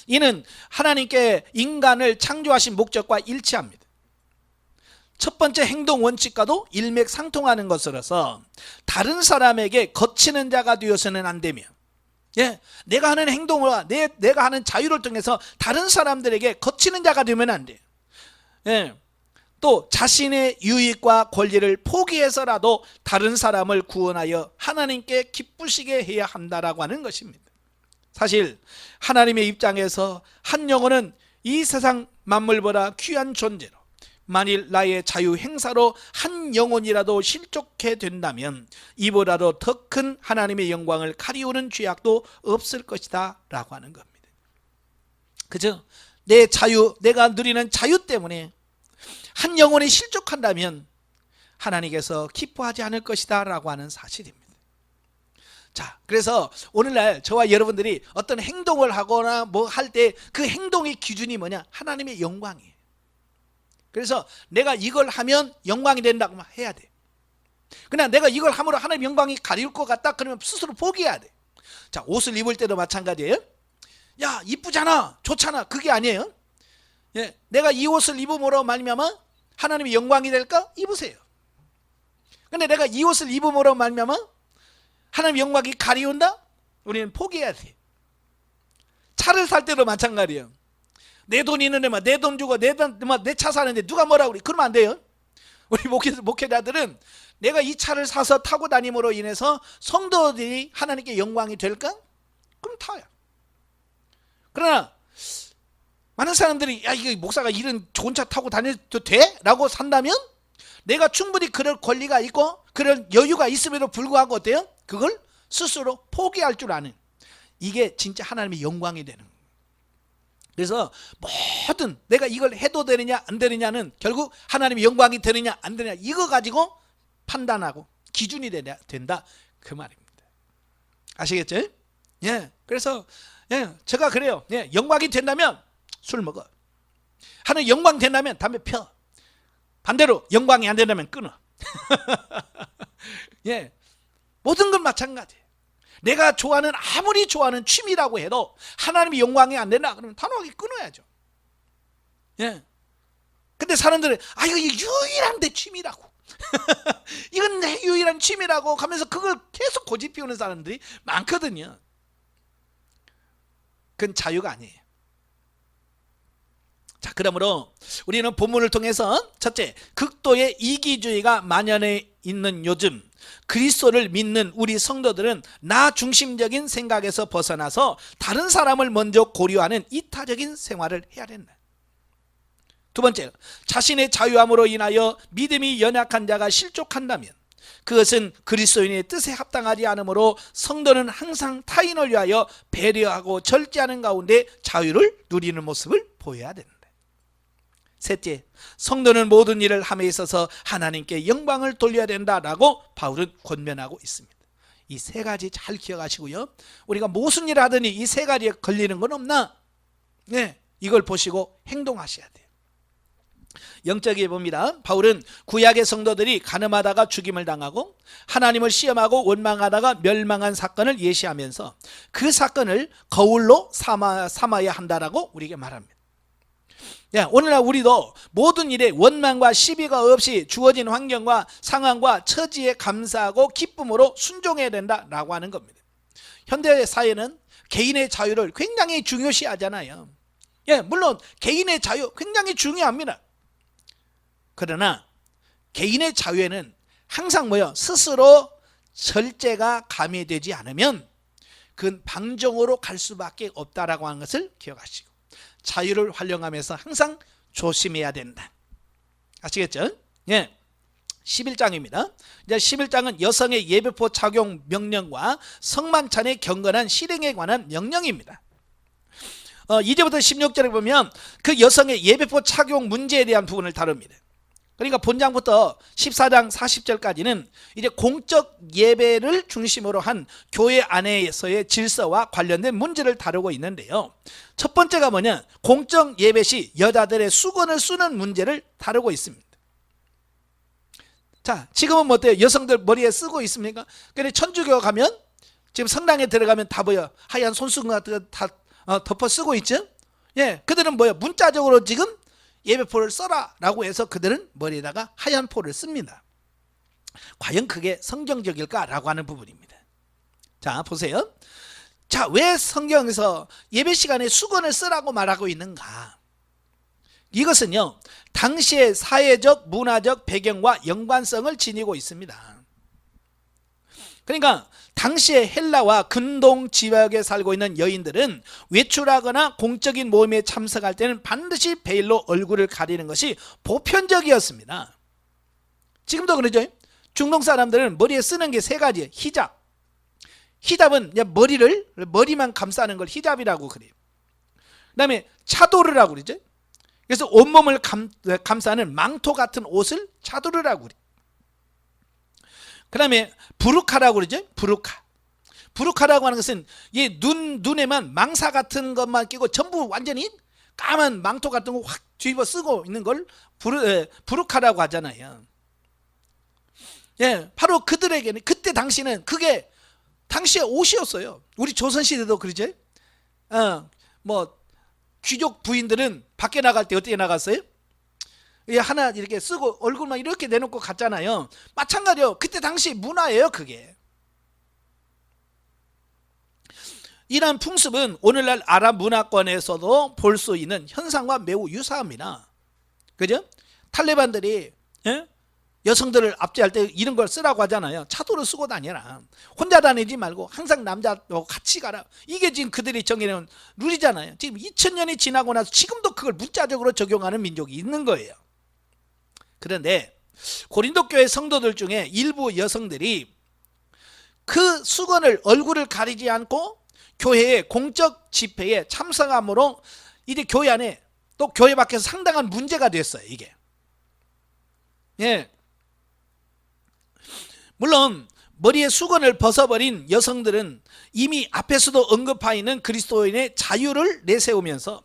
이는 하나님께 인간을 창조하신 목적과 일치합니다. 첫 번째 행동 원칙과도 일맥상통하는 것으로서 다른 사람에게 거치는 자가 되어서는 안 되며, 내가 하는 행동과 내가 하는 자유를 통해서 다른 사람들에게 거치는 자가 되면 안 돼요. 또 자신의 유익과 권리를 포기해서라도 다른 사람을 구원하여 하나님께 기쁘시게 해야 한다라고 하는 것입니다. 사실 하나님의 입장에서 한 영혼은 이 세상 만물보다 귀한 존재로, 만일 나의 자유 행사로 한 영혼이라도 실족해 된다면 이보다도 더 큰 하나님의 영광을 가리우는 죄악도 없을 것이다 라고 하는 겁니다. 그죠? 내 자유, 내가 누리는 자유 때문에 한 영혼이 실족한다면 하나님께서 기뻐하지 않을 것이다 라고 하는 사실입니다. 자, 그래서 오늘날 저와 여러분들이 어떤 행동을 하거나 뭐 할 때 그 행동의 기준이 뭐냐? 하나님의 영광이에요. 그래서 내가 이걸 하면 영광이 된다고 해야 돼. 그냥 내가 이걸 함으로 하나님 영광이 가리울 것 같다 그러면 스스로 포기해야 돼. 자, 옷을 입을 때도 마찬가지예요. 야, 이쁘잖아, 좋잖아, 그게 아니에요. 내가 이 옷을 입음으로 말미암아 하나님의 영광이 될까? 입으세요. 근데 내가 이 옷을 입음으로 말미암아 하나님의 영광이 가리운다? 우리는 포기해야 돼. 차를 살 때도 마찬가지예요. 내 돈 있는데 내 돈 주고 내 차 사는데 누가 뭐라고 그래? 그러면 안 돼요. 우리 목회자들은 내가 이 차를 사서 타고 다님으로 인해서 성도들이 하나님께 영광이 될까? 그럼 타요. 그러나 많은 사람들이 야, 이거 목사가 이런 좋은 차 타고 다녀도 돼? 라고 산다면 내가 충분히 그럴 권리가 있고 그런 여유가 있음에도 불구하고 어때요? 그걸 스스로 포기할 줄 아는, 이게 진짜 하나님의 영광이 되는 거예요. 그래서 뭐든 내가 이걸 해도 되느냐 안 되느냐는 결국 하나님의 영광이 되느냐 안 되느냐 이거 가지고 판단하고 기준이 된다 그 말입니다. 아시겠죠? 그래서 제가 그래요. 영광이 된다면 술 먹어. 하나님 영광 된다면 담배 펴. 반대로 영광이 안 된다면 끊어. 모든 건 마찬가지예요. 내가 좋아하는, 아무리 좋아하는 취미라고 해도 하나님의 영광이 안 된다 그러면 단호하게 끊어야죠. 근데 사람들은 이거 유일한 내 취미라고 이건 내 유일한 취미라고 하면서 그걸 계속 고집 피우는 사람들이 많거든요. 그건 자유가 아니에요. 자, 그러므로 우리는 본문을 통해서 첫째, 극도의 이기주의가 만연해 있는 요즘 그리스도를 믿는 우리 성도들은 나 중심적인 생각에서 벗어나서 다른 사람을 먼저 고려하는 이타적인 생활을 해야 된다. 두 번째, 자신의 자유함으로 인하여 믿음이 연약한 자가 실족한다면 그것은 그리스도인의 뜻에 합당하지 않으므로 성도는 항상 타인을 위하여 배려하고 절제하는 가운데 자유를 누리는 모습을 보여야 된다. 셋째, 성도는 모든 일을 함에 있어서 하나님께 영광을 돌려야 된다라고 바울은 권면하고 있습니다. 이 세 가지 잘 기억하시고요. 우리가 무슨 일을 하더니 이 세 가지에 걸리는 건 없나? 이걸 보시고 행동하셔야 돼요. 영적에 봅니다. 바울은 구약의 성도들이 가늠하다가 죽임을 당하고 하나님을 시험하고 원망하다가 멸망한 사건을 예시하면서 그 사건을 거울로 삼아야 한다라고 우리에게 말합니다. 오늘날 우리도 모든 일에 원망과 시비가 없이 주어진 환경과 상황과 처지에 감사하고 기쁨으로 순종해야 된다라고 하는 겁니다. 현대 사회는 개인의 자유를 굉장히 중요시하잖아요. 물론 개인의 자유 굉장히 중요합니다. 그러나 개인의 자유에는 항상 스스로 절제가 가미되지 않으면 그건 방종으로 갈 수밖에 없다라고 하는 것을 기억하시고, 자유를 활용하면서 항상 조심해야 된다. 아시겠죠? 예. 11장입니다. 이제 11장은 여성의 예배포 착용 명령과 성만찬의 경건한 실행에 관한 명령입니다. 이제부터 16절에 보면 그 여성의 예배포 착용 문제에 대한 부분을 다룹니다. 그러니까 본장부터 14장 40절까지는 이제 공적 예배를 중심으로 한 교회 안에서의 질서와 관련된 문제를 다루고 있는데요. 첫 번째가 뭐냐? 공적 예배 시 여자들의 수건을 쓰는 문제를 다루고 있습니다. 자, 지금은 뭐 어때요? 여성들 머리에 쓰고 있습니까? 근데 천주교 가면 지금 성당에 들어가면 다 뭐요? 하얀 손수건 같은 거 다 덮어 쓰고 있죠? 예, 그들은 뭐요? 문자적으로 지금 예배포를 써라 라고 해서 그들은 머리에다가 하얀 포를 씁니다. 과연 그게 성경적일까? 라고 하는 부분입니다. 자, 보세요. 자, 왜 성경에서 예배 시간에 수건을 쓰라고 말하고 있는가? 이것은요, 당시의 사회적, 문화적 배경과 연관성을 지니고 있습니다. 그러니까 당시의 헬라와 근동 지역에 살고 있는 여인들은 외출하거나 공적인 모임에 참석할 때는 반드시 베일로 얼굴을 가리는 것이 보편적이었습니다. 지금도 그러죠. 중동 사람들은 머리에 쓰는 게 세 가지예요. 히잡. 히잡은 머리만 감싸는 걸 히잡이라고 그래요. 그 다음에 차도르라고 그러죠. 그래서 온몸을 감싸는 망토 같은 옷을 차도르라고 그래요. 그 다음에 부르카라고 그러죠. 부르카라고 하는 것은 이 눈에만 망사 같은 것만 끼고 전부 완전히 까만 망토 같은 거 확 뒤집어 쓰고 있는 걸 부르카라고 하잖아요. 예, 바로 그들에게는 그때 당시는 그게 당시의 옷이었어요. 우리 조선시대도 그러죠. 뭐 귀족 부인들은 밖에 나갈 때 어떻게 나갔어요? 하나 이렇게 쓰고 얼굴만 이렇게 내놓고 갔잖아요. 마찬가지요. 그때 당시 문화예요, 그게. 이러한 풍습은 오늘날 아랍 문화권에서도 볼 수 있는 현상과 매우 유사합니다. 그죠? 탈레반들이 여성들을 압제할 때 이런 걸 쓰라고 하잖아요. 차도를 쓰고 다녀라. 혼자 다니지 말고 항상 남자하고 같이 가라. 이게 지금 그들이 정해놓은 룰이잖아요. 지금 2000년이 지나고 나서 지금도 그걸 문자적으로 적용하는 민족이 있는 거예요. 그런데 고린도 교회 성도들 중에 일부 여성들이 그 수건을 얼굴을 가리지 않고 교회의 공적 집회에 참석함으로 이제 교회 안에 또 교회 밖에서 상당한 문제가 됐어요. 이게. 예. 물론 머리에 수건을 벗어버린 여성들은 이미 앞에서도 언급하여 그리스도인의 자유를 내세우면서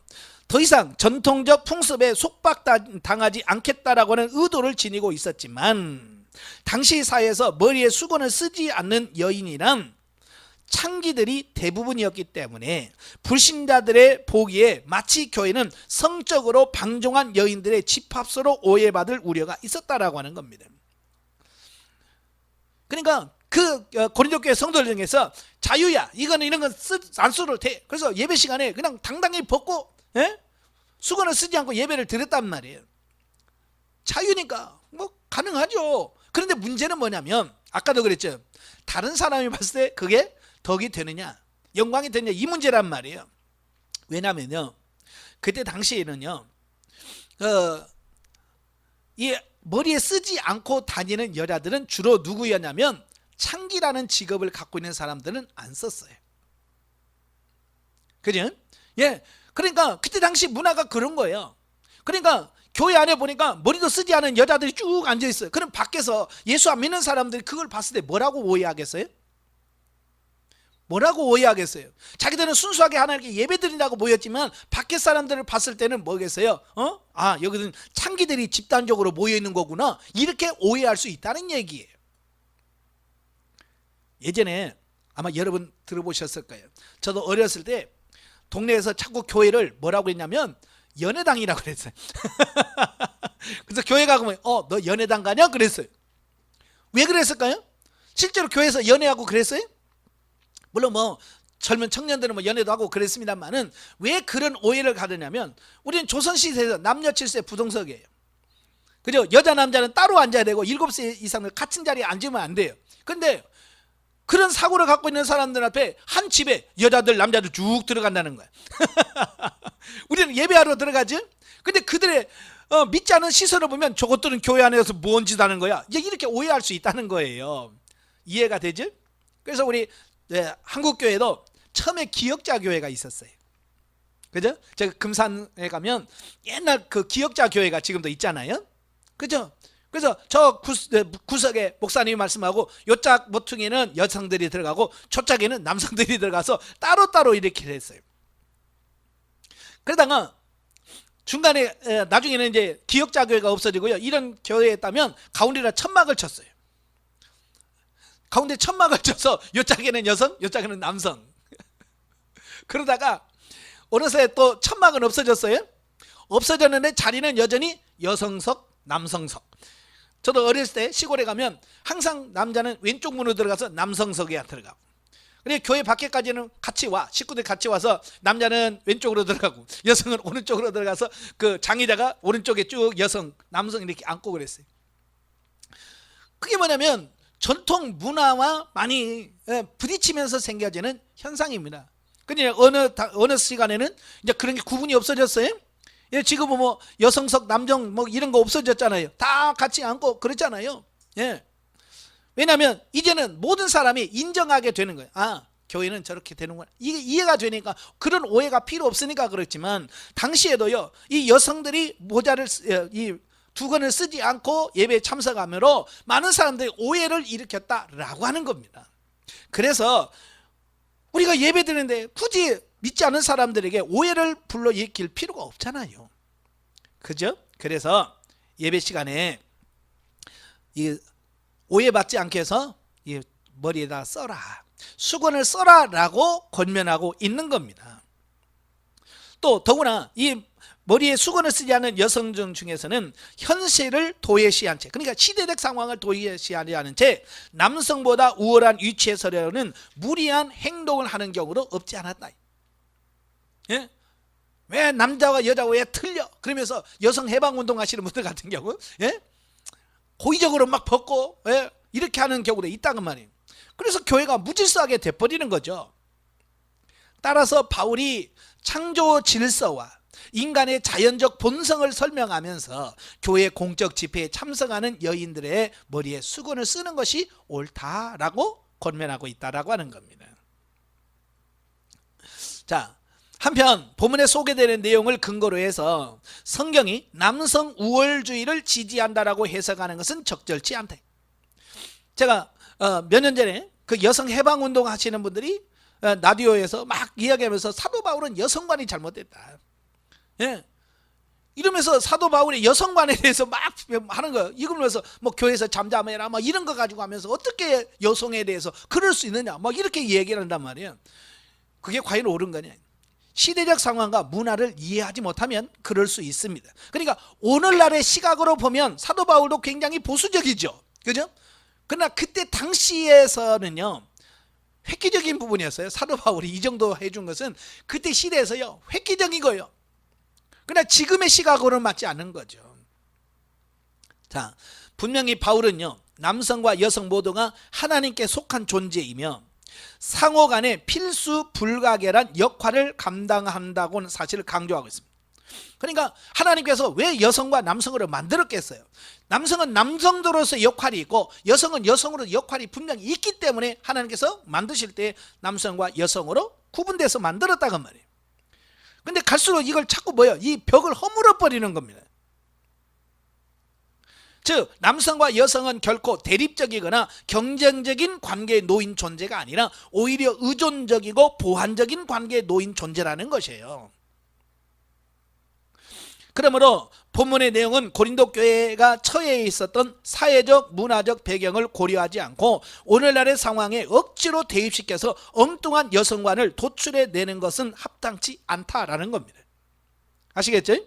더 이상 전통적 풍습에 속박당하지 않겠다라고 하는 의도를 지니고 있었지만 당시 사회에서 머리에 수건을 쓰지 않는 여인이란 창기들이 대부분이었기 때문에 불신자들의 보기에 마치 교회는 성적으로 방종한 여인들의 집합소로 오해받을 우려가 있었다라고 하는 겁니다. 그러니까 그 고린도 교회 성도들 중에서 자유야, 이거는 이런 건 안 써도 돼. 그래서 예배 시간에 그냥 당당히 벗고 수건을 쓰지 않고 예배를 드렸단 말이에요. 자유니까 뭐 가능하죠. 그런데 문제는 뭐냐면 아까도 그랬죠. 다른 사람이 봤을 때 그게 덕이 되느냐, 영광이 되느냐, 이 문제란 말이에요. 왜냐면요, 그때 당시에는요, 이 머리에 쓰지 않고 다니는 여자들은 주로 누구였냐면 창기라는 직업을 갖고 있는 사람들은 안 썼어요. 그죠? 예. 그러니까 그때 당시 문화가 그런 거예요. 그러니까 교회 안에 보니까 머리도 쓰지 않은 여자들이 쭉 앉아 있어요. 그럼 밖에서 예수 안 믿는 사람들이 그걸 봤을 때 뭐라고 오해하겠어요? 뭐라고 오해하겠어요? 자기들은 순수하게 하나님께 예배드린다고 모였지만 밖에 사람들을 봤을 때는 뭐겠어요? 아, 여기는 창기들이 집단적으로 모여 있는 거구나, 이렇게 오해할 수 있다는 얘기예요. 예전에 아마 여러분 들어보셨을 거예요. 저도 어렸을 때 동네에서 자꾸 교회를 뭐라고 했냐면 연회당이라고 그랬어요. 그래서 교회 가면 너 연회당 가냐? 그랬어요. 왜 그랬을까요? 실제로 교회에서 연회하고 그랬어요? 물론 뭐 젊은 청년들은 뭐 연애도 하고 그랬습니다만은 왜 그런 오해를 가느냐면 우리는 조선시대에서 남녀 7세 부동석이에요. 그죠? 여자 남자는 따로 앉아야 되고 7세 이상은 같은 자리에 앉으면 안 돼요. 근데 그런 사고를 갖고 있는 사람들 앞에 한 집에 여자들 남자들 쭉 들어간다는 거야. 우리는 예배하러 들어가지. 근데 그들의 믿지 않은 시선을 보면 저것들은 교회 안에서 뭔 짓 하는 거야, 이렇게 오해할 수 있다는 거예요. 이해가 되지? 그래서 우리 한국교회도 처음에 기역자 교회가 있었어요. 그죠? 제가 금산에 가면 옛날 그 기역자 교회가 지금도 있잖아요. 그죠? 그래서 저 구석에 목사님이 말씀하고 요짝 모퉁이는 여성들이 들어가고 저짝에는 남성들이 들어가서 따로따로 이렇게 했어요. 그러다가 중간에 나중에는 이제 기역자 교회가 없어지고요. 이런 교회에 따면 가운데다 천막을 쳤어요. 가운데 천막을 쳐서 요짝에는 여성, 요짝에는 남성. 그러다가 어느새 또 천막은 없어졌어요. 없어졌는데 자리는 여전히 여성석, 남성석. 저도 어렸을 때 시골에 가면 항상 남자는 왼쪽 문으로 들어가서 남성석에 들어가고, 근데 교회 밖에까지는 같이 와, 식구들 같이 와서 남자는 왼쪽으로 들어가고 여성은 오른쪽으로 들어가서 그 장의자가 오른쪽에 쭉 여성, 남성 이렇게 앉고 그랬어요. 그게 뭐냐면 전통 문화와 많이 부딪히면서 생겨지는 현상입니다. 근데 어느 시간에는 이제 그런 게 구분이 없어졌어요. 지금은 뭐 여성석, 남성 뭐 이런 거 없어졌잖아요. 다 같이 앉고 그랬잖아요. 왜냐하면 이제는 모든 사람이 인정하게 되는 거예요. 아, 교회는 저렇게 되는구나. 이게 이해가 되니까, 그런 오해가 필요 없으니까 그렇지만, 당시에도요, 이 여성들이 모자를 이 두건을 쓰지 않고 예배에 참석함으로 많은 사람들이 오해를 일으켰다라고 하는 겁니다. 그래서 우리가 예배 드리는데 굳이 믿지 않은 사람들에게 오해를 불러일으킬 필요가 없잖아요. 그죠? 그래서 예배 시간에 이 오해받지 않게 해서 이 머리에다 써라, 수건을 써라 라고 권면하고 있는 겁니다. 또 더구나 이 머리에 수건을 쓰지 않는 여성들 중에서는 현실을 도외시한 채, 그러니까 시대적 상황을 도외시하지 않은 채 남성보다 우월한 위치에 서려는 무리한 행동을 하는 경우도 없지 않았다. 왜 남자와 여자가 왜 틀려? 그러면서 여성 해방운동 하시는 분들 같은 경우 고의적으로 막 벗고 이렇게 하는 경우도 있다는 말이에요. 그래서 교회가 무질서하게 돼버리는 거죠. 따라서 바울이 창조 질서와 인간의 자연적 본성을 설명하면서 교회 공적 집회에 참석하는 여인들의 머리에 수건을 쓰는 것이 옳다라고 권면하고 있다라고 하는 겁니다. 자, 한편 본문에 소개되는 내용을 근거로 해서 성경이 남성 우월주의를 지지한다라고 해석하는 것은 적절치 않다. 제가 몇 년 전에 그 여성 해방운동 하시는 분들이 라디오에서 막 이야기하면서 사도 바울은 여성관이 잘못됐다, 이러면서 사도 바울의 여성관에 대해서 막 하는 거예요. 이러면서 뭐 교회에서 잠잠해라 막 이런 거 가지고 하면서 어떻게 여성에 대해서 그럴 수 있느냐 막 이렇게 얘기를 한단 말이에요. 그게 과연 옳은 거냐? 시대적 상황과 문화를 이해하지 못하면 그럴 수 있습니다. 그러니까 오늘날의 시각으로 보면 사도 바울도 굉장히 보수적이죠, 그죠? 그러나 그때 당시에서는요 획기적인 부분이었어요. 사도 바울이 이 정도 해준 것은 그때 시대에서요 획기적인 거예요. 그러나 지금의 시각으로는 맞지 않는 거죠. 자, 분명히 바울은요 남성과 여성 모두가 하나님께 속한 존재이며 상호 간에 필수 불가결한 역할을 감당한다고는 사실을 강조하고 있습니다. 그러니까 하나님께서 왜 여성과 남성으로 만들었겠어요? 남성은 남성으로서의 역할이 있고 여성은 여성으로 역할이 분명히 있기 때문에 하나님께서 만드실 때 남성과 여성으로 구분돼서 만들었다고 말이에요. 근데 갈수록 이걸 자꾸 이 벽을 허물어 버리는 겁니다. 즉 남성과 여성은 결코 대립적이거나 경쟁적인 관계에 놓인 존재가 아니라 오히려 의존적이고 보완적인 관계에 놓인 존재라는 것이에요. 그러므로 본문의 내용은 고린도 교회가 처해 있었던 사회적 문화적 배경을 고려하지 않고 오늘날의 상황에 억지로 대입시켜서 엉뚱한 여성관을 도출해내는 것은 합당치 않다라는 겁니다. 아시겠죠?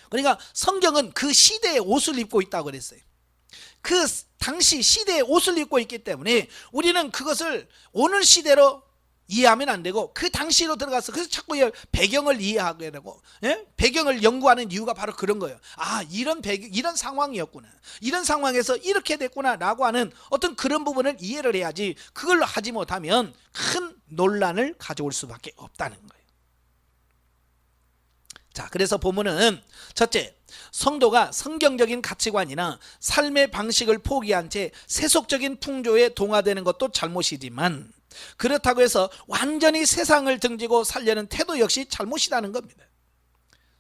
그러니까 성경은 그 시대의 옷을 입고 있다고 그랬어요. 그 당시 시대의 옷을 입고 있기 때문에 우리는 그것을 오늘 시대로 이해하면 안 되고 그 당시로 들어가서 그래서 자꾸 배경을 이해하게 되고, 예? 배경을 연구하는 이유가 바로 그런 거예요. 아, 이런 배경, 이런 상황이었구나, 이런 상황에서 이렇게 됐구나라고 하는 어떤 그런 부분을 이해를 해야지, 그걸 하지 못하면 큰 논란을 가져올 수밖에 없다는 거예요. 자, 그래서 본문은 첫째, 성도가 성경적인 가치관이나 삶의 방식을 포기한 채 세속적인 풍조에 동화되는 것도 잘못이지만, 그렇다고 해서 완전히 세상을 등지고 살려는 태도 역시 잘못이라는 겁니다.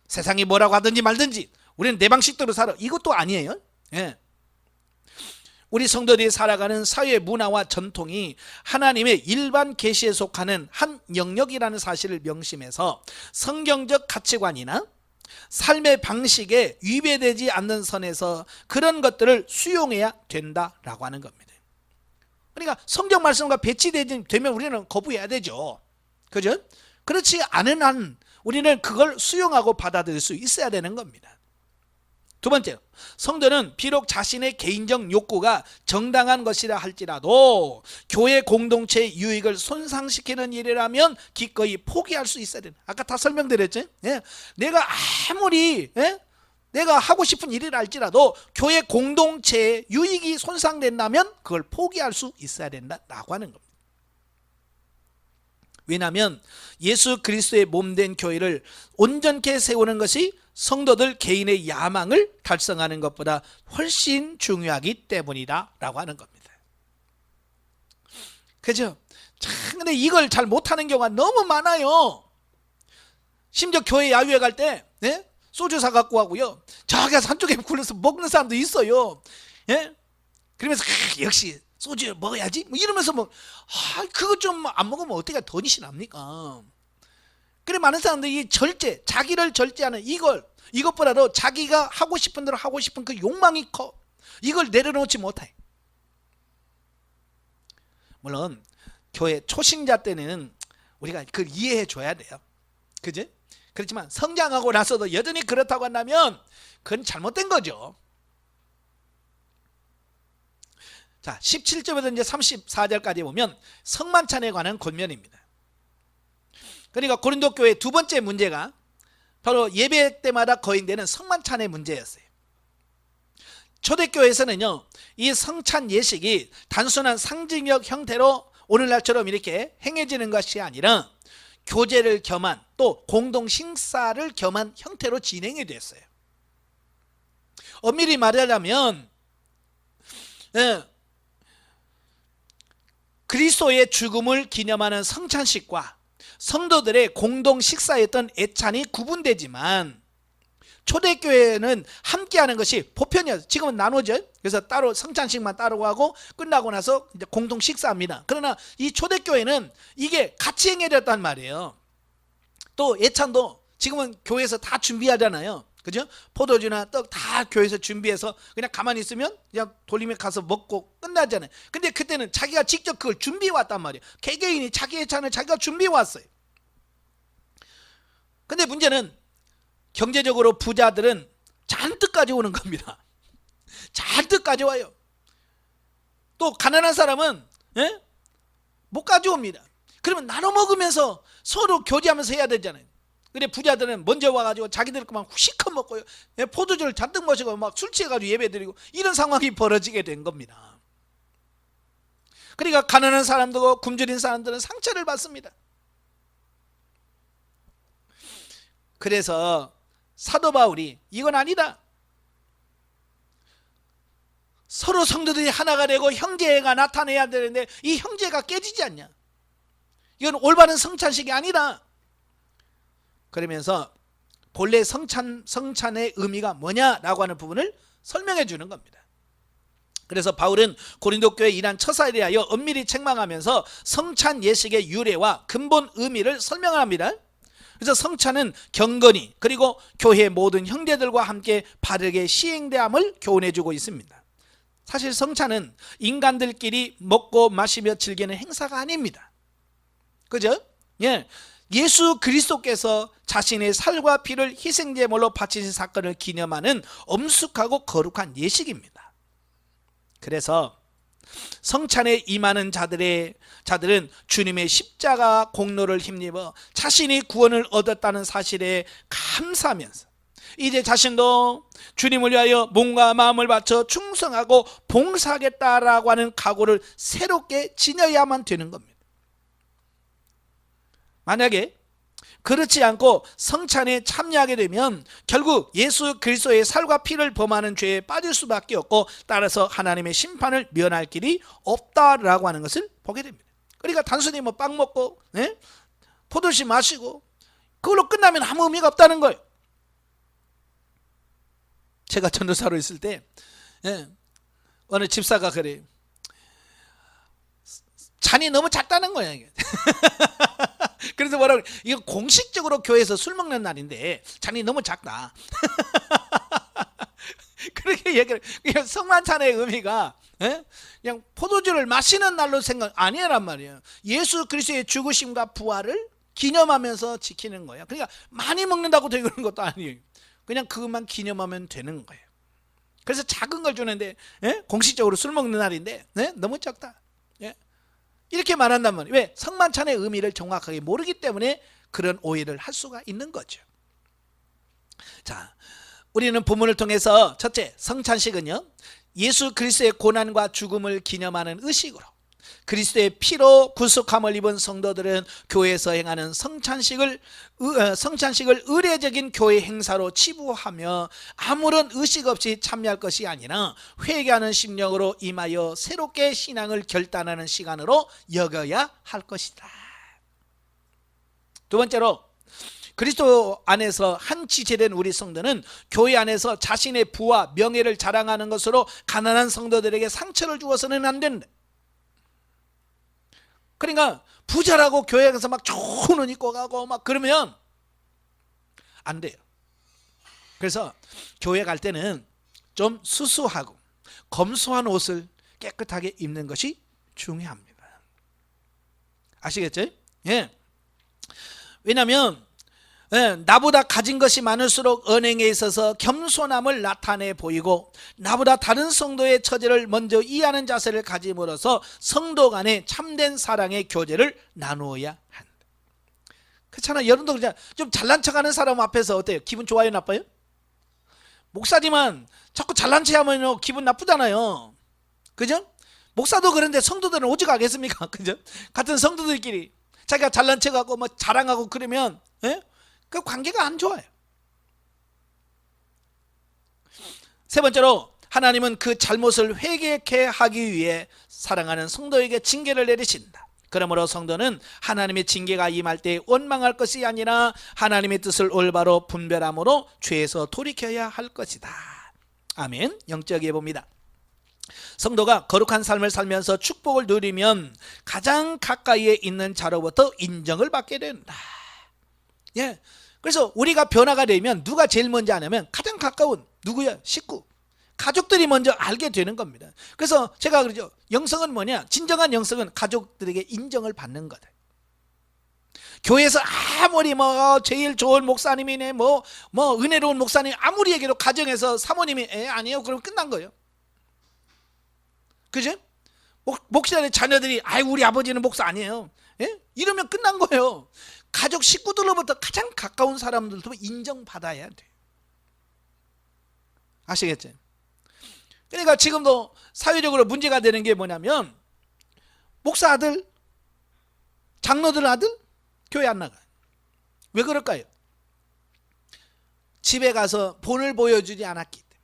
세상이 뭐라고 하든지 말든지 우리는 내 방식대로 살아, 이것도 아니에요. 예. 우리 성도들이 살아가는 사회 문화와 전통이 하나님의 일반 계시에 속하는 한 영역이라는 사실을 명심해서 성경적 가치관이나 삶의 방식에 위배되지 않는 선에서 그런 것들을 수용해야 된다라고 하는 겁니다. 그러니까 성경 말씀과 배치되면 우리는 거부해야 되죠. 그죠? 그렇지 않은 한 우리는 그걸 수용하고 받아들일 수 있어야 되는 겁니다. 두 번째로, 성도는 비록 자신의 개인적 욕구가 정당한 것이라 할지라도 교회 공동체의 유익을 손상시키는 일이라면 기꺼이 포기할 수 있어야 된다. 아까 다 설명드렸죠. 예? 내가 아무리 내가 하고 싶은 일이라 할지라도 교회 공동체의 유익이 손상된다면 그걸 포기할 수 있어야 된다라고 하는 겁니다. 왜냐하면 예수 그리스도의 몸된 교회를 온전케 세우는 것이 성도들 개인의 야망을 달성하는 것보다 훨씬 중요하기 때문이다 라고 하는 겁니다. 그죠? 참, 근데 이걸 잘 못하는 경우가 너무 많아요. 심지어 교회 야유회 갈 때 소주 사 갖고 가고요, 저기 산쪽에 굴러서 먹는 사람도 있어요. 예? 그러면서 역시 소주 먹어야지 뭐 이러면서 그거 좀 안 먹으면 어떻게 덧이 납니까? 그래, 많은 사람들이 이 절제, 자기를 절제하는 이것보다도 자기가 하고 싶은 대로 하고 싶은 그 욕망이 커. 이걸 내려놓지 못해. 물론 교회 초신자 때는 우리가 그걸 이해해 줘야 돼요. 그지? 그렇지만 성장하고 나서도 여전히 그렇다고 한다면 그건 잘못된 거죠. 자, 17절부터 이제 34절까지 보면 성만찬에 관한 권면입니다. 그러니까 고린도 교회의 두 번째 문제가 바로 예배 때마다 거행되는 성만찬의 문제였어요. 초대교회에서는요, 이 성찬 예식이 단순한 상징적 형태로 오늘날처럼 이렇게 행해지는 것이 아니라 교제를 겸한, 또 공동 식사를 겸한 형태로 진행이 됐어요. 엄밀히 말하자면 그리스도의 죽음을 기념하는 성찬식과 성도들의 공동 식사였던 애찬이 구분되지만, 초대교회는 함께하는 것이 보편이었어요. 지금은 나누죠. 그래서 따로 성찬식만 따로 하고 끝나고 나서 이제 공동 식사합니다. 그러나 이 초대교회는 이게 같이 행해졌단 말이에요. 또 애찬도 지금은 교회에서 다 준비하잖아요. 그죠? 포도주나 떡 다 교회에서 준비해서 그냥 가만히 있으면 그냥 돌림에 가서 먹고 끝나잖아요. 근데 그때는 자기가 직접 그걸 준비해 왔단 말이에요. 개개인이 자기 애찬을 자기가 준비해 왔어요. 근데 문제는 경제적으로 부자들은 잔뜩 가져오는 겁니다. 잔뜩 가져와요. 또 가난한 사람은 못 가져옵니다. 그러면 나눠 먹으면서 서로 교제하면서 해야 되잖아요. 근데 부자들은 먼저 와가지고 자기들 그만 후식껏 먹고요, 포도주를 잔뜩 마시고 막 술 취해가지고 예배드리고 이런 상황이 벌어지게 된 겁니다. 그러니까 가난한 사람들과 굶주린 사람들은 상처를 받습니다. 그래서 사도 바울이 이건 아니다, 서로 성도들이 하나가 되고 형제가 나타내야 되는데 이 형제가 깨지지 않냐, 이건 올바른 성찬식이 아니다, 그러면서 본래 성찬의 의미가 뭐냐라고 하는 부분을 설명해 주는 겁니다. 그래서 바울은 고린도 교회 이란 처사에 대하여 엄밀히 책망하면서 성찬 예식의 유래와 근본 의미를 설명합니다. 그래서 성찬은 경건히 그리고 교회 모든 형제들과 함께 바르게 시행됨을 교훈해주고 있습니다. 사실 성찬은 인간들끼리 먹고 마시며 즐기는 행사가 아닙니다. 그죠? 예. 예수 그리스도께서 자신의 살과 피를 희생제물로 바치신 사건을 기념하는 엄숙하고 거룩한 예식입니다. 그래서 성찬에 임하는 자들은 주님의 십자가 공로를 힘입어 자신이 구원을 얻었다는 사실에 감사하면서 이제 자신도 주님을 위하여 몸과 마음을 바쳐 충성하고 봉사하겠다라고 하는 각오를 새롭게 지녀야만 되는 겁니다. 만약에 그렇지 않고 성찬에 참여하게 되면 결국 예수 그리스도의 살과 피를 범하는 죄에 빠질 수밖에 없고, 따라서 하나님의 심판을 면할 길이 없다라고 하는 것을 보게 됩니다. 그러니까 단순히 뭐 빵 먹고 포도주 마시고 그걸로 끝나면 아무 의미가 없다는 거예요. 제가 전도사로 있을 때 어느 집사가 그래요. 잔이 너무 작다는 거야 이게. 그래서 뭐라고 그래? 이거 공식적으로 교회에서 술 먹는 날인데 잔이 너무 작다. 그렇게 얘기를. 성만찬의 의미가 그냥 포도주를 마시는 날로 생각 아니란 말이에요. 예수 그리스도의 죽으심과 부활을 기념하면서 지키는 거예요. 그러니까 많이 먹는다고 되는 것도 아니에요. 그냥 그것만 기념하면 되는 거예요. 그래서 작은 걸 주는데 공식적으로 술 먹는 날인데 너무 작다. 이렇게 말한단 말이에요. 왜? 성만찬의 의미를 정확하게 모르기 때문에 그런 오해를 할 수가 있는 거죠. 자, 우리는 본문을 통해서 첫째, 성찬식은요 예수 그리스도의 고난과 죽음을 기념하는 의식으로, 그리스도의 피로 구속함을 입은 성도들은 교회에서 행하는 성찬식을 의례적인 교회 행사로 치부하며 아무런 의식 없이 참여할 것이 아니라 회개하는 심령으로 임하여 새롭게 신앙을 결단하는 시간으로 여겨야 할 것이다. 두 번째로, 그리스도 안에서 한 지체된 우리 성도는 교회 안에서 자신의 부와 명예를 자랑하는 것으로 가난한 성도들에게 상처를 주어서는 안 된다. 그러니까 부자라고 교회 가서 막 좋은 옷 입고 가고 막 그러면 안 돼요. 그래서 교회 갈 때는 좀 수수하고 검소한 옷을 깨끗하게 입는 것이 중요합니다. 아시겠죠? 왜냐하면 나보다 가진 것이 많을수록 언행에 있어서 겸손함을 나타내 보이고, 나보다 다른 성도의 처지를 먼저 이해하는 자세를 가짐으로써 성도 간의 참된 사랑의 교제를 나누어야 한다. 그렇잖아요. 여러분도 그냥 좀 잘난 척하는 사람 앞에서 어때요? 기분 좋아요, 나빠요? 목사님은 자꾸 잘난 척하면 기분 나쁘잖아요. 그죠? 목사도 그런데 성도들은 오직 하겠습니까? 그죠? 같은 성도들끼리 자기가 잘난 척하고 뭐 자랑하고 그러면 그 관계가 안 좋아요. 세 번째로, 하나님은 그 잘못을 회개케 하기 위해 사랑하는 성도에게 징계를 내리신다. 그러므로 성도는 하나님의 징계가 임할 때 원망할 것이 아니라 하나님의 뜻을 올바로 분별함으로 죄에서 돌이켜야 할 것이다. 아멘. 영적 예보입니다. 성도가 거룩한 삶을 살면서 축복을 누리면 가장 가까이에 있는 자로부터 인정을 받게 된다. 그래서 우리가 변화가 되면 누가 제일 먼저 아냐면 가장 가까운 누구야? 식구, 가족들이 먼저 알게 되는 겁니다. 그래서 제가 그러죠. 영성은 뭐냐? 진정한 영성은 가족들에게 인정을 받는 거다. 교회에서 아무리 제일 좋은 목사님이네 뭐 은혜로운 목사님 아무리 얘기해도 가정에서 사모님이 아니에요 그러면 끝난 거예요. 그죠? 목사의 자녀들이 우리 아버지는 목사 아니에요. 이러면 끝난 거예요. 가족 식구들로부터 가장 가까운 사람들도 인정받아야 돼. 아시겠죠? 그러니까 지금도 사회적으로 문제가 되는 게 뭐냐면, 목사 아들, 장로들 아들 교회 안 나가요. 왜 그럴까요? 집에 가서 본을 보여주지 않았기 때문에,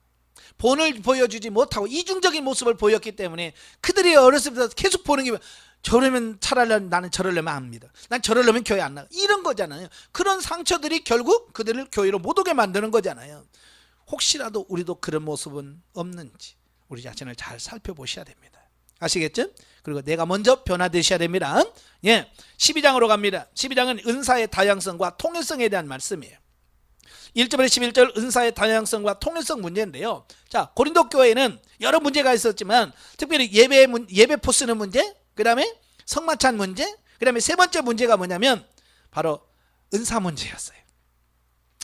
본을 보여주지 못하고 이중적인 모습을 보였기 때문에 그들이 어렸을 때부터 계속 보는 게 저러면 차라리 나는 저러려면 안 합니다. 난 저러려면 교회 안 나가. 이런 거잖아요. 그런 상처들이 결국 그들을 교회로 못 오게 만드는 거잖아요. 혹시라도 우리도 그런 모습은 없는지 우리 자신을 잘 살펴보셔야 됩니다. 아시겠죠? 그리고 내가 먼저 변화되셔야 됩니다. 12장으로 갑니다. 12장은 은사의 다양성과 통일성에 대한 말씀이에요. 1절에 11절 은사의 다양성과 통일성 문제인데요. 자, 고린도 교회에는 여러 문제가 있었지만 특별히 예배 포스는 문제, 그 다음에 성만찬 문제, 그 다음에 세 번째 문제가 뭐냐면 바로 은사 문제였어요.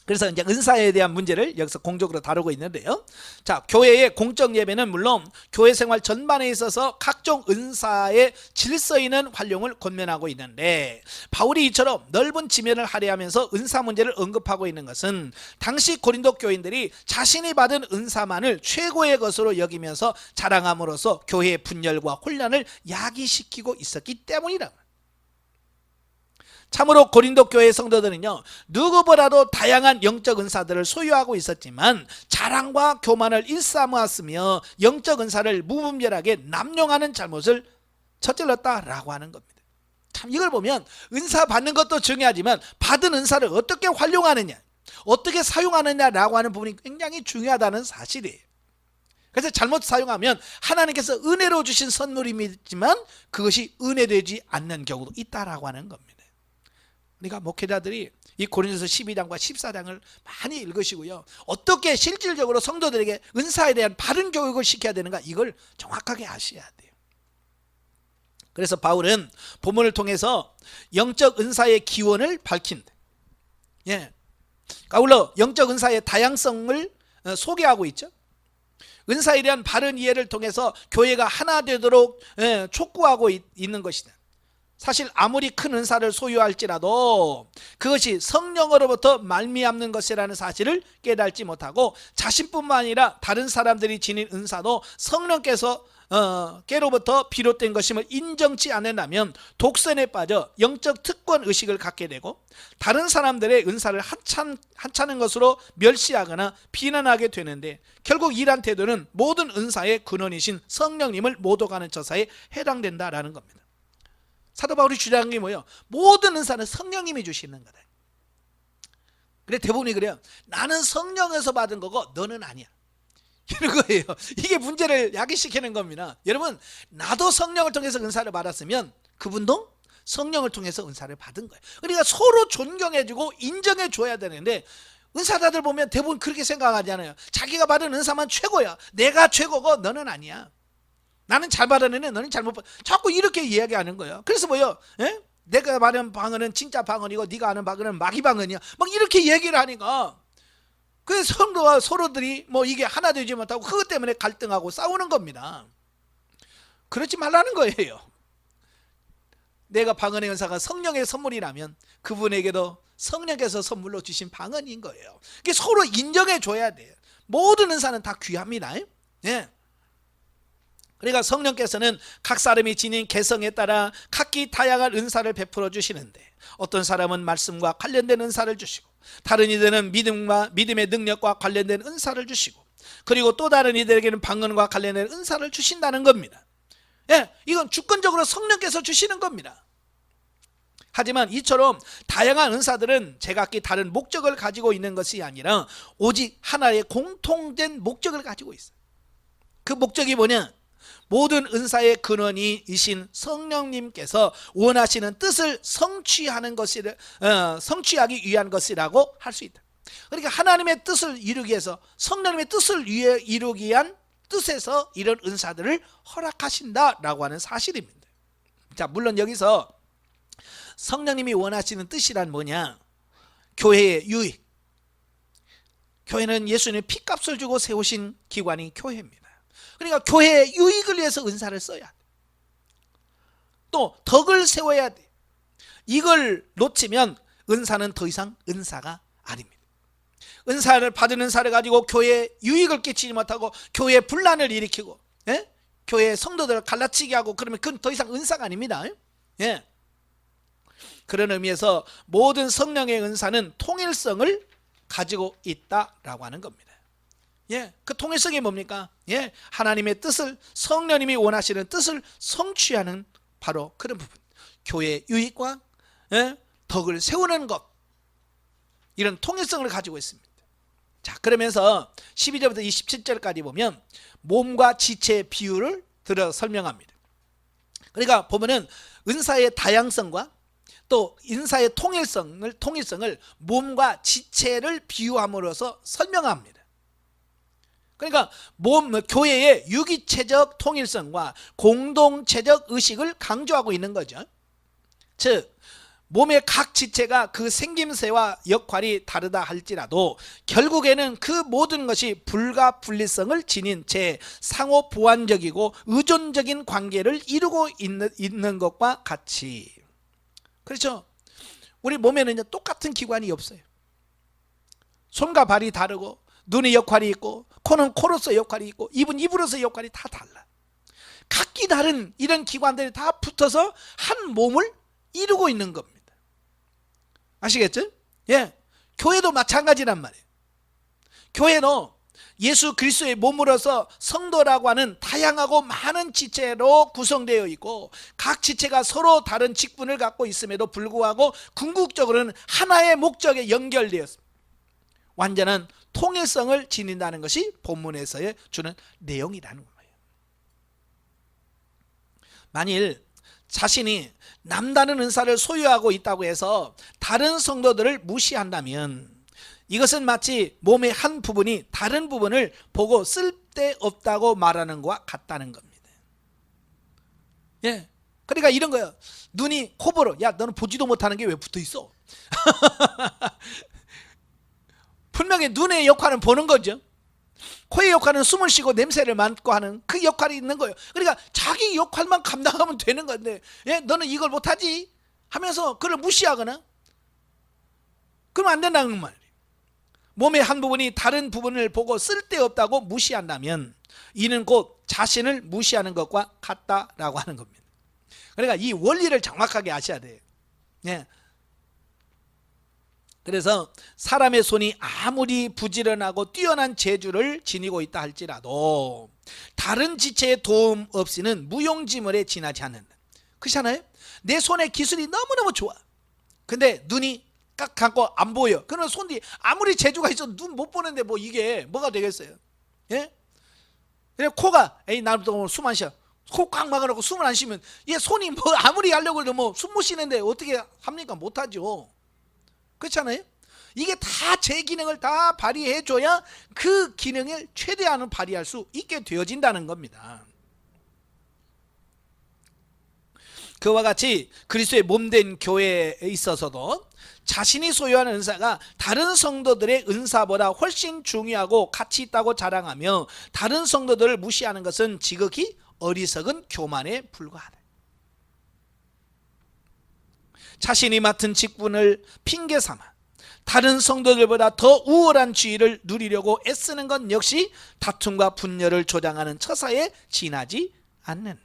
그래서 이제 은사에 대한 문제를 여기서 공적으로 다루고 있는데요. 자, 교회의 공적 예배는 물론 교회 생활 전반에 있어서 각종 은사의 질서 있는 활용을 권면하고 있는데, 바울이 이처럼 넓은 지면을 할애하면서 은사 문제를 언급하고 있는 것은 당시 고린도 교인들이 자신이 받은 은사만을 최고의 것으로 여기면서 자랑함으로써 교회의 분열과 혼란을 야기시키고 있었기 때문이다. 참으로 고린도 교회 성도들은요, 누구보다도 다양한 영적 은사들을 소유하고 있었지만 자랑과 교만을 일삼았으며 영적 은사를 무분별하게 남용하는 잘못을 저질렀다라고 하는 겁니다. 참, 이걸 보면 은사 받는 것도 중요하지만 받은 은사를 어떻게 활용하느냐, 어떻게 사용하느냐라고 하는 부분이 굉장히 중요하다는 사실이에요. 그래서 잘못 사용하면 하나님께서 은혜로 주신 선물이지만 그것이 은혜되지 않는 경우도 있다라고 하는 겁니다. 그러니까 목회자들이 이 고린도서 12장과 14장을 많이 읽으시고요, 어떻게 실질적으로 성도들에게 은사에 대한 바른 교육을 시켜야 되는가, 이걸 정확하게 아셔야 돼요. 그래서 바울은 본문을 통해서 영적 은사의 기원을 밝힌다. 아울러 영적 은사의 다양성을 소개하고 있죠. 은사에 대한 바른 이해를 통해서 교회가 하나 되도록 촉구하고 있는 것이다. 사실 아무리 큰 은사를 소유할지라도 그것이 성령으로부터 말미암는 것이라는 사실을 깨닫지 못하고 자신뿐만 아니라 다른 사람들이 지닌 은사도 성령께서 깨로부터 비롯된 것임을 인정치 않는다면 독선에 빠져 영적 특권 의식을 갖게 되고 다른 사람들의 은사를 하찮은 것으로 멸시하거나 비난하게 되는데, 결국 이러한 태도는 모든 은사의 근원이신 성령님을 모독하는 처사에 해당된다라는 겁니다. 사도 바울이 주장한 게 뭐예요? 모든 은사는 성령님이 주시는 거다. 그래, 대부분이 그래요. 나는 성령에서 받은 거고 너는 아니야, 이런 거예요. 이게 문제를 야기시키는 겁니다. 여러분, 나도 성령을 통해서 은사를 받았으면 그분도 성령을 통해서 은사를 받은 거예요. 그러니까 서로 존경해주고 인정해줘야 되는데, 은사자들 보면 대부분 그렇게 생각하잖아요. 자기가 받은 은사만 최고야, 내가 최고고 너는 아니야, 나는 잘 받았는데 너는 잘못 받았, 자꾸 이렇게 이야기하는 거예요. 그래서 뭐요? 내가 받은 방언은 진짜 방언이고 네가 아는 방언은 마귀 방언이야, 막 이렇게 얘기를 하니까 그 성도와 서로들이 뭐 이게 하나 되지 못하고 그것 때문에 갈등하고 싸우는 겁니다. 그러지 말라는 거예요. 내가 방언의 은사가 성령의 선물이라면 그분에게도 성령께서 선물로 주신 방언인 거예요. 그게 서로 인정해 줘야 돼요. 모든 은사는 다 귀합니다. 그러니까 성령께서는 각 사람이 지닌 개성에 따라 각기 다양한 은사를 베풀어 주시는데, 어떤 사람은 말씀과 관련된 은사를 주시고, 다른 이들은 믿음의 능력과 관련된 은사를 주시고, 그리고 또 다른 이들에게는 방언과 관련된 은사를 주신다는 겁니다. 이건 주권적으로 성령께서 주시는 겁니다. 하지만 이처럼 다양한 은사들은 제각기 다른 목적을 가지고 있는 것이 아니라 오직 하나의 공통된 목적을 가지고 있어요. 그 목적이 뭐냐? 모든 은사의 근원이신 성령님께서 원하시는 뜻을 성취하기 위한 것이라고 할 수 있다. 그러니까 하나님의 뜻을 이루기 위해서, 성령님의 뜻을 이루기 위한 뜻에서 이런 은사들을 허락하신다라고 하는 사실입니다. 자, 물론 여기서 성령님이 원하시는 뜻이란 뭐냐? 교회의 유익. 교회는 예수님의 피값을 주고 세우신 기관이 교회입니다. 그러니까 교회의 유익을 위해서 은사를 써야 돼. 또 덕을 세워야 돼. 이걸 놓치면 은사는 더 이상 은사가 아닙니다. 은사를 받은 은사를 가지고 교회에 유익을 끼치지 못하고 교회에 분란을 일으키고 교회 성도들을 갈라치게 하고 그러면 그건 더 이상 은사가 아닙니다. 그런 의미에서 모든 성령의 은사는 통일성을 가지고 있다라고 하는 겁니다. 그 통일성이 뭡니까? 하나님의 뜻을, 성령님이 원하시는 뜻을 성취하는 바로 그런 부분, 교회의 유익과 덕을 세우는 것, 이런 통일성을 가지고 있습니다. 자, 그러면서 12절부터 27절까지 보면 몸과 지체의 비유를 들어 설명합니다. 그러니까 보면은 은사의 다양성과 또 은사의 통일성을 몸과 지체를 비유함으로써 설명합니다. 그러니까 교회의 유기체적 통일성과 공동체적 의식을 강조하고 있는 거죠. 즉 몸의 각 지체가 그 생김새와 역할이 다르다 할지라도 결국에는 그 모든 것이 불가분리성을 지닌 제 상호 보완적이고 의존적인 관계를 이루고 있는 것과 같이, 그렇죠? 우리 몸에는 똑같은 기관이 없어요. 손과 발이 다르고, 눈의 역할이 있고, 코는 코로서 역할이 있고, 입은 입으로서 역할이 다 달라. 각기 다른 이런 기관들이 다 붙어서 한 몸을 이루고 있는 겁니다. 아시겠죠? 예. 교회도 마찬가지란 말이에요. 교회도 예수 그리스도의 몸으로서 성도라고 하는 다양하고 많은 지체로 구성되어 있고, 각 지체가 서로 다른 직분을 갖고 있음에도 불구하고 궁극적으로는 하나의 목적에 연결되었습니다. 완전한 통일성을 지닌다는 것이 본문에서의 주는 내용이라는 거예요. 만일 자신이 남다른 은사를 소유하고 있다고 해서 다른 성도들을 무시한다면 이것은 마치 몸의 한 부분이 다른 부분을 보고 쓸데없다고 말하는 것과 같다는 겁니다. 예. 그러니까 이런 거예요. 눈이 코 보러, 야 너는 보지도 못하는 게 왜 붙어 있어? 분명히 눈의 역할은 보는 거죠. 코의 역할은 숨을 쉬고 냄새를 맡고 하는 그 역할이 있는 거예요. 그러니까 자기 역할만 감당하면 되는 건데, 예, 너는 이걸 못하지 하면서 그를 무시하거나 그러면 안 된다는 말이에요. 몸의 한 부분이 다른 부분을 보고 쓸데없다고 무시한다면 이는 곧 자신을 무시하는 것과 같다라고 하는 겁니다. 그러니까 이 원리를 정확하게 아셔야 돼요. 예. 그래서 사람의 손이 아무리 부지런하고 뛰어난 재주를 지니고 있다 할지라도 다른 지체의 도움 없이는 무용지물에 지나지 않는다. 그렇잖아요? 내 손의 기술이 너무너무 좋아. 근데 눈이 깍 감고 안 보여. 그러면 손이 아무리 재주가 있어도 눈 못 보는데 뭐 이게 뭐가 되겠어요? 예? 그래 코가 에이 나도 숨 안 쉬어. 코 꽉 막아놓고 숨을 안 쉬면 얘 손이 뭐 아무리 하려고 해도 뭐 숨 못 쉬는데 어떻게 합니까? 못하죠. 그렇잖아요? 이게 다 제 기능을 다 발휘해 줘야 그 기능을 최대한은 발휘할 수 있게 되어진다는 겁니다. 그와 같이 그리스도의 몸된 교회에 있어서도 자신이 소유하는 은사가 다른 성도들의 은사보다 훨씬 중요하고 가치 있다고 자랑하며 다른 성도들을 무시하는 것은 지극히 어리석은 교만에 불과하다. 자신이 맡은 직분을 핑계 삼아 다른 성도들보다 더 우월한 지위를 누리려고 애쓰는 것 역시 다툼과 분열을 조장하는 처사에 지나지 않는.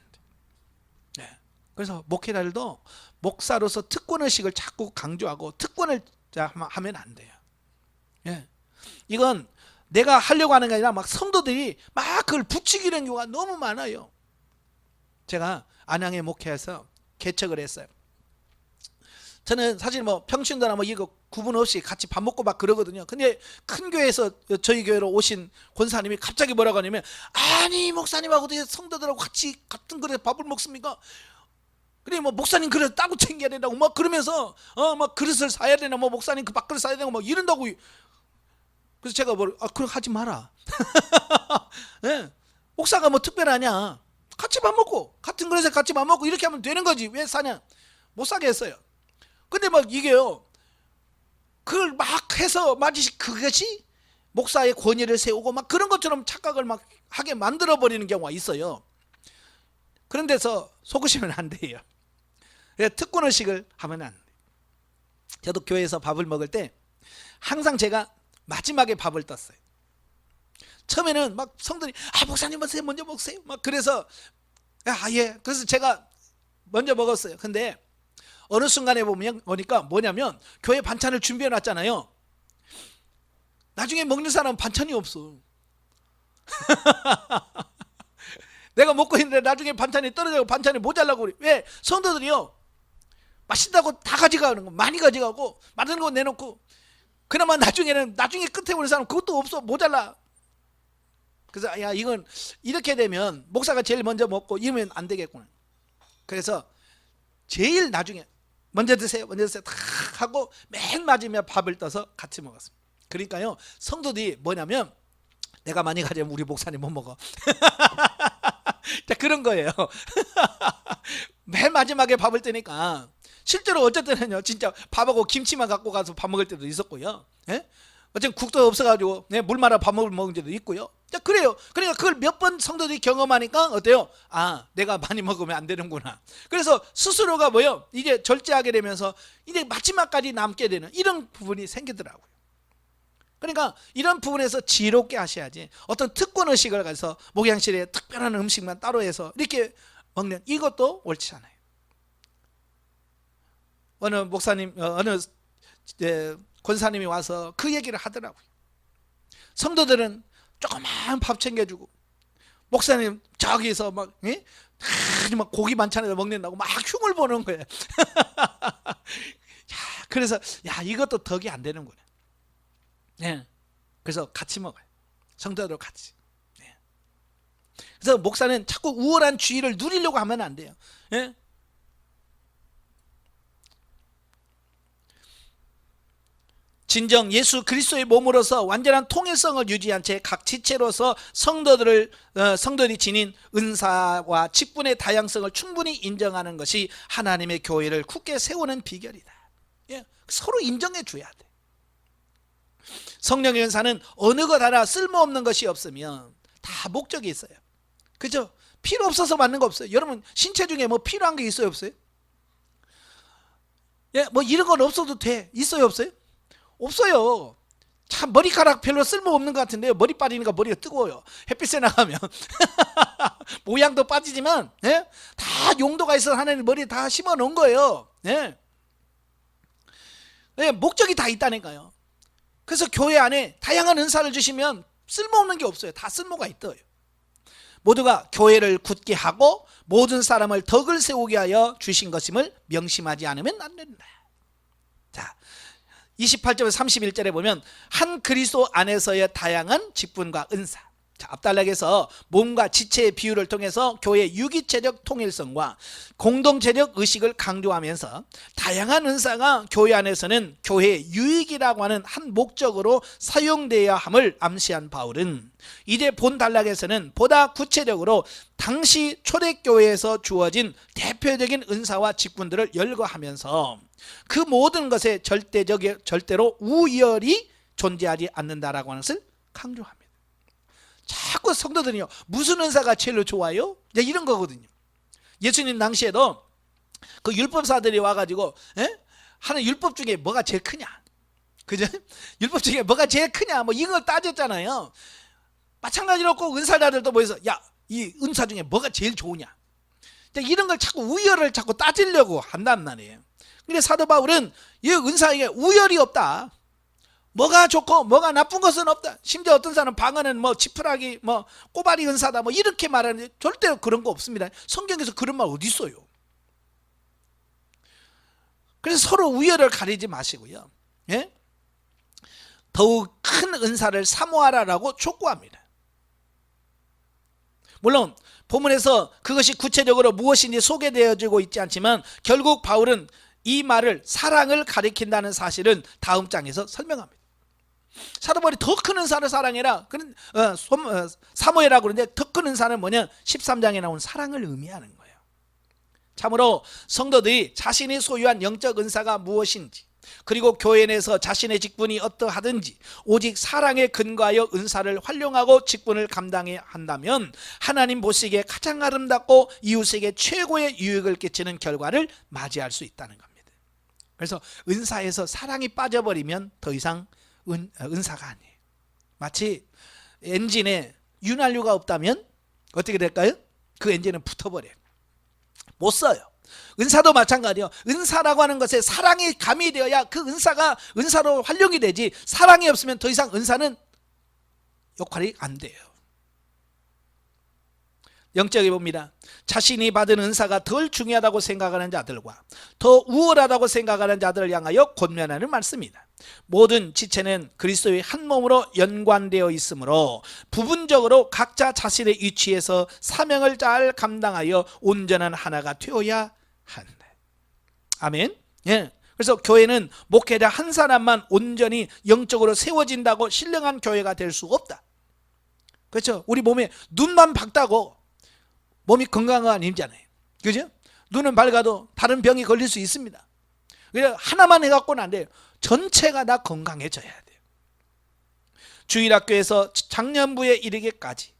네. 그래서 목회자들도 목사로서 특권의식을 자꾸 강조하고 특권을 하면 안 돼요. 예. 이건 내가 하려고 하는 게 아니라 막 성도들이 막 그걸 부추기는 경우가 너무 많아요. 제가 안양에 목회해서 개척을 했어요. 저는 사실 뭐 평신도나 뭐 이거 구분 없이 같이 밥 먹고 막 그러거든요. 근데 큰 교회에서 저희 교회로 오신 권사님이 갑자기 뭐라고 하냐면, 아니 목사님하고 어떻게 성도들하고 같이 같은 그릇에 밥을 먹습니까? 그래 뭐 목사님 그릇 따로 챙겨야 된다고 막 그러면서 막 그릇을 사야 되나, 뭐 목사님 그 밥그릇 사야 되나 막 이런다고. 그래서 제가 그럼 하지 마라. 네. 목사가 뭐 특별하냐? 같이 밥 먹고 같은 그릇에 같이 밥 먹고 이렇게 하면 되는 거지 왜 사냐? 못 사게 했어요. 근데 막 이게요, 그걸 막 해서 마치 그것이 목사의 권위를 세우고 막 그런 것처럼 착각을 막 하게 만들어 버리는 경우가 있어요. 그런 데서 속으시면 안 돼요. 특권의식을 하면 안 돼요. 저도 교회에서 밥을 먹을 때 항상 제가 마지막에 밥을 떴어요. 처음에는 막 성들이 목사님 먼저 먹으세요. 막 그래서 예. 그래서 제가 먼저 먹었어요. 근데 어느 순간에 보니까 뭐냐면 교회 반찬을 준비해 놨잖아요. 나중에 먹는 사람은 반찬이 없어. 내가 먹고 있는데 나중에 반찬이 떨어지고 반찬이 모자라고 그래. 왜? 성도들이요 맛있다고 다 가져가는 거, 많이 가져가고 맛있는 거 내놓고, 그나마 나중에 끝에 오는 사람 그것도 없어, 모자라. 그래서 이건 이렇게 되면 목사가 제일 먼저 먹고 이러면 안 되겠구나. 그래서 제일 나중에 먼저 드세요 다 하고 맨 마지막에 밥을 떠서 같이 먹었습니다. 그러니까요, 성도들이 뭐냐면 내가 많이 가져면 우리 목사님 못 먹어. 자, 그런 거예요. 맨 마지막에 밥을 뜨니까 실제로 어쩔 때는요 진짜 밥하고 김치만 갖고 가서 밥 먹을 때도 있었고요. 예? 어쨌든 국도 없어가지고 물 말아 밥 먹은 적도 있고요. 자, 그래요. 그러니까 그걸 몇 번 성도들이 경험하니까 어때요? 아, 내가 많이 먹으면 안 되는구나. 그래서 스스로가 뭐요? 이제 절제하게 되면서 이제 마지막까지 남게 되는 이런 부분이 생기더라고요. 그러니까 이런 부분에서 지혜롭게 하셔야지 어떤 특권의식을 가서 목양실에 특별한 음식만 따로 해서 이렇게 먹는 이것도 옳지 않아요. 어느 목사님, 어느 권사님이 와서 그 얘기를 하더라고요. 성도들은 조그만 밥 챙겨주고 목사님 저기서 막, 예? 막 고기 반찬에서 먹는다고 막 흉을 보는 거예요. 야, 그래서 야 이것도 덕이 안 되는구나. 예. 그래서 같이 먹어요. 성도들하고 같이. 예. 그래서 목사는 자꾸 우월한 주의를 누리려고 하면 안 돼요. 예? 진정 예수 그리스도의 몸으로서 완전한 통일성을 유지한 채 각 지체로서 성도들이 지닌 은사와 직분의 다양성을 충분히 인정하는 것이 하나님의 교회를 굳게 세우는 비결이다. 예, 서로 인정해 줘야 돼. 성령의 은사는 어느 것 하나 쓸모없는 것이 없으면 다 목적이 있어요. 그죠? 필요 없어서 받는 거 없어요. 여러분 신체 중에 뭐 필요한 게 있어요 없어요? 예, 뭐 이런 건 없어도 돼. 있어요 없어요? 없어요. 참 머리카락 별로 쓸모없는 것 같은데요. 머리 빠지니까 머리가 뜨거워요. 햇빛에 나가면 모양도 빠지지만 예? 다 용도가 있어서 하나님 머리에 다 심어 놓은 거예요. 예? 예, 목적이 다 있다니까요. 그래서 교회 안에 다양한 은사를 주시면 쓸모없는 게 없어요. 다 쓸모가 있어요. 모두가 교회를 굳게 하고 모든 사람을 덕을 세우게 하여 주신 것임을 명심하지 않으면 안 된다. 자, 28절에서 31절에 보면 한 그리스도 안에서의 다양한 직분과 은사. 자, 앞단락에서 몸과 지체의 비유를 통해서 교회의 유기체적 통일성과 공동체적 의식을 강조하면서 다양한 은사가 교회 안에서는 교회의 유익이라고 하는 한 목적으로 사용되어야 함을 암시한 바울은 이제 본 단락에서는 보다 구체적으로 당시 초대교회에서 주어진 대표적인 은사와 직분들을 열거하면서 그 모든 것에 절대로 우열이 존재하지 않는다라고 하는 것을 강조합니다. 자꾸 성도들이요 무슨 은사가 제일 좋아요? 이런 거거든요. 예수님 당시에도 그 율법사들이 와가지고 하는 율법 중에 뭐가 제일 크냐, 그죠? 율법 중에 뭐가 제일 크냐 뭐 이걸 따졌잖아요. 마찬가지로 꼭 은사자들도 모여서 야, 이 은사 중에 뭐가 제일 좋으냐, 이런 걸 자꾸 우열을 자꾸 따지려고 한단 말이에요. 근데 사도 바울은 이 은사에게 우열이 없다. 뭐가 좋고 뭐가 나쁜 것은 없다. 심지어 어떤 사람은 방언은 뭐 지푸라기 뭐 꼬바리 은사다 뭐 이렇게 말하는데 절대로 그런 거 없습니다. 성경에서 그런 말 어디 있어요? 그래서 서로 우열을 가리지 마시고요. 예? 더욱 큰 은사를 사모하라라고 촉구합니다. 물론 본문에서 그것이 구체적으로 무엇인지 소개되어지고 있지 않지만 결국 바울은 이 말을 사랑을 가리킨다는 사실은 다음 장에서 설명합니다. 사도 바울이 더 큰 은사를 사랑해라, 사모해라 그러는데 더 큰 은사는 뭐냐? 13장에 나온 사랑을 의미하는 거예요. 참으로 성도들이 자신이 소유한 영적 은사가 무엇인지, 그리고 교회 내에서 자신의 직분이 어떠하든지 오직 사랑에 근거하여 은사를 활용하고 직분을 감당해야 한다면 하나님 보시기에 가장 아름답고 이웃에게 최고의 유익을 끼치는 결과를 맞이할 수 있다는 겁니다. 그래서 은사에서 사랑이 빠져버리면 더 이상 은사가 아니에요. 마치 엔진에 윤활유가 없다면 어떻게 될까요? 그 엔진은 붙어버려요. 못 써요. 은사도 마찬가지예요. 은사라고 하는 것에 사랑이 가미되어야 그 은사가 은사로 활용이 되지, 사랑이 없으면 더 이상 은사는 역할이 안 돼요. 영적에 봅니다. 자신이 받은 은사가 덜 중요하다고 생각하는 자들과 더 우월하다고 생각하는 자들을 향하여 권면하는 말씀입니다. 모든 지체는 그리스도의 한 몸으로 연관되어 있으므로 부분적으로 각자 자신의 위치에서 사명을 잘 감당하여 온전한 하나가 되어야 한다. 아멘. 예. 그래서 교회는 목회자 한 사람만 온전히 영적으로 세워진다고 신령한 교회가 될 수 없다. 그렇죠? 우리 몸에 눈만 밝다고 몸이 건강한 건 아니잖아요. 그죠? 눈은 밝아도 다른 병이 걸릴 수 있습니다. 그냥 하나만 해갖고는 안 돼요. 전체가 다 건강해져야 돼요. 주일학교에서 작년부에 이르기까지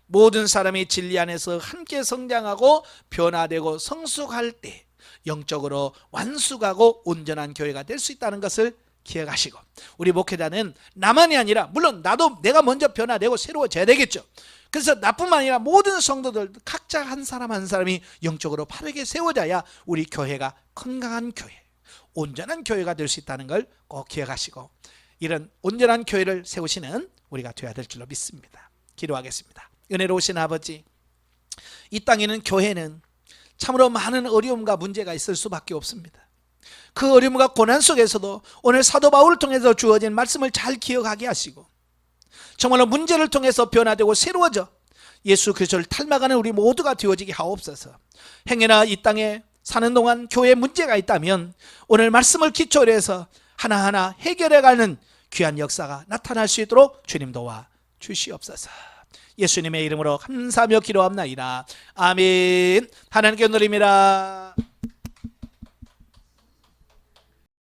모든 사람이 진리 안에서 함께 성장하고 변화되고 성숙할 때 영적으로 완숙하고 온전한 교회가 될 수 있다는 것을 기억하시고, 우리 목회자는 나만이 아니라 물론 나도 내가 먼저 변화되고 새로워져야 되겠죠. 그래서 나뿐만 아니라 모든 성도들 각자 한 사람 한 사람이 영적으로 바르게 세워져야 우리 교회가 건강한 교회, 온전한 교회가 될 수 있다는 걸 꼭 기억하시고, 이런 온전한 교회를 세우시는 우리가 되어야 될 줄로 믿습니다. 기도하겠습니다. 은혜로우신 아버지, 이 땅에는 교회는 참으로 많은 어려움과 문제가 있을 수밖에 없습니다. 그 어려움과 고난 속에서도 오늘 사도 바울을 통해서 주어진 말씀을 잘 기억하게 하시고, 정말로 문제를 통해서 변화되고 새로워져 예수 그리스도를 닮아가는 우리 모두가 되어지게 하옵소서. 행여나 이 땅에 사는 동안 교회에 문제가 있다면 오늘 말씀을 기초로 해서 하나하나 해결해가는 귀한 역사가 나타날 수 있도록 주님 도와 주시옵소서. 예수님의 이름으로 감사하며 기도합나이다. 아멘. 하나님께 드립니다.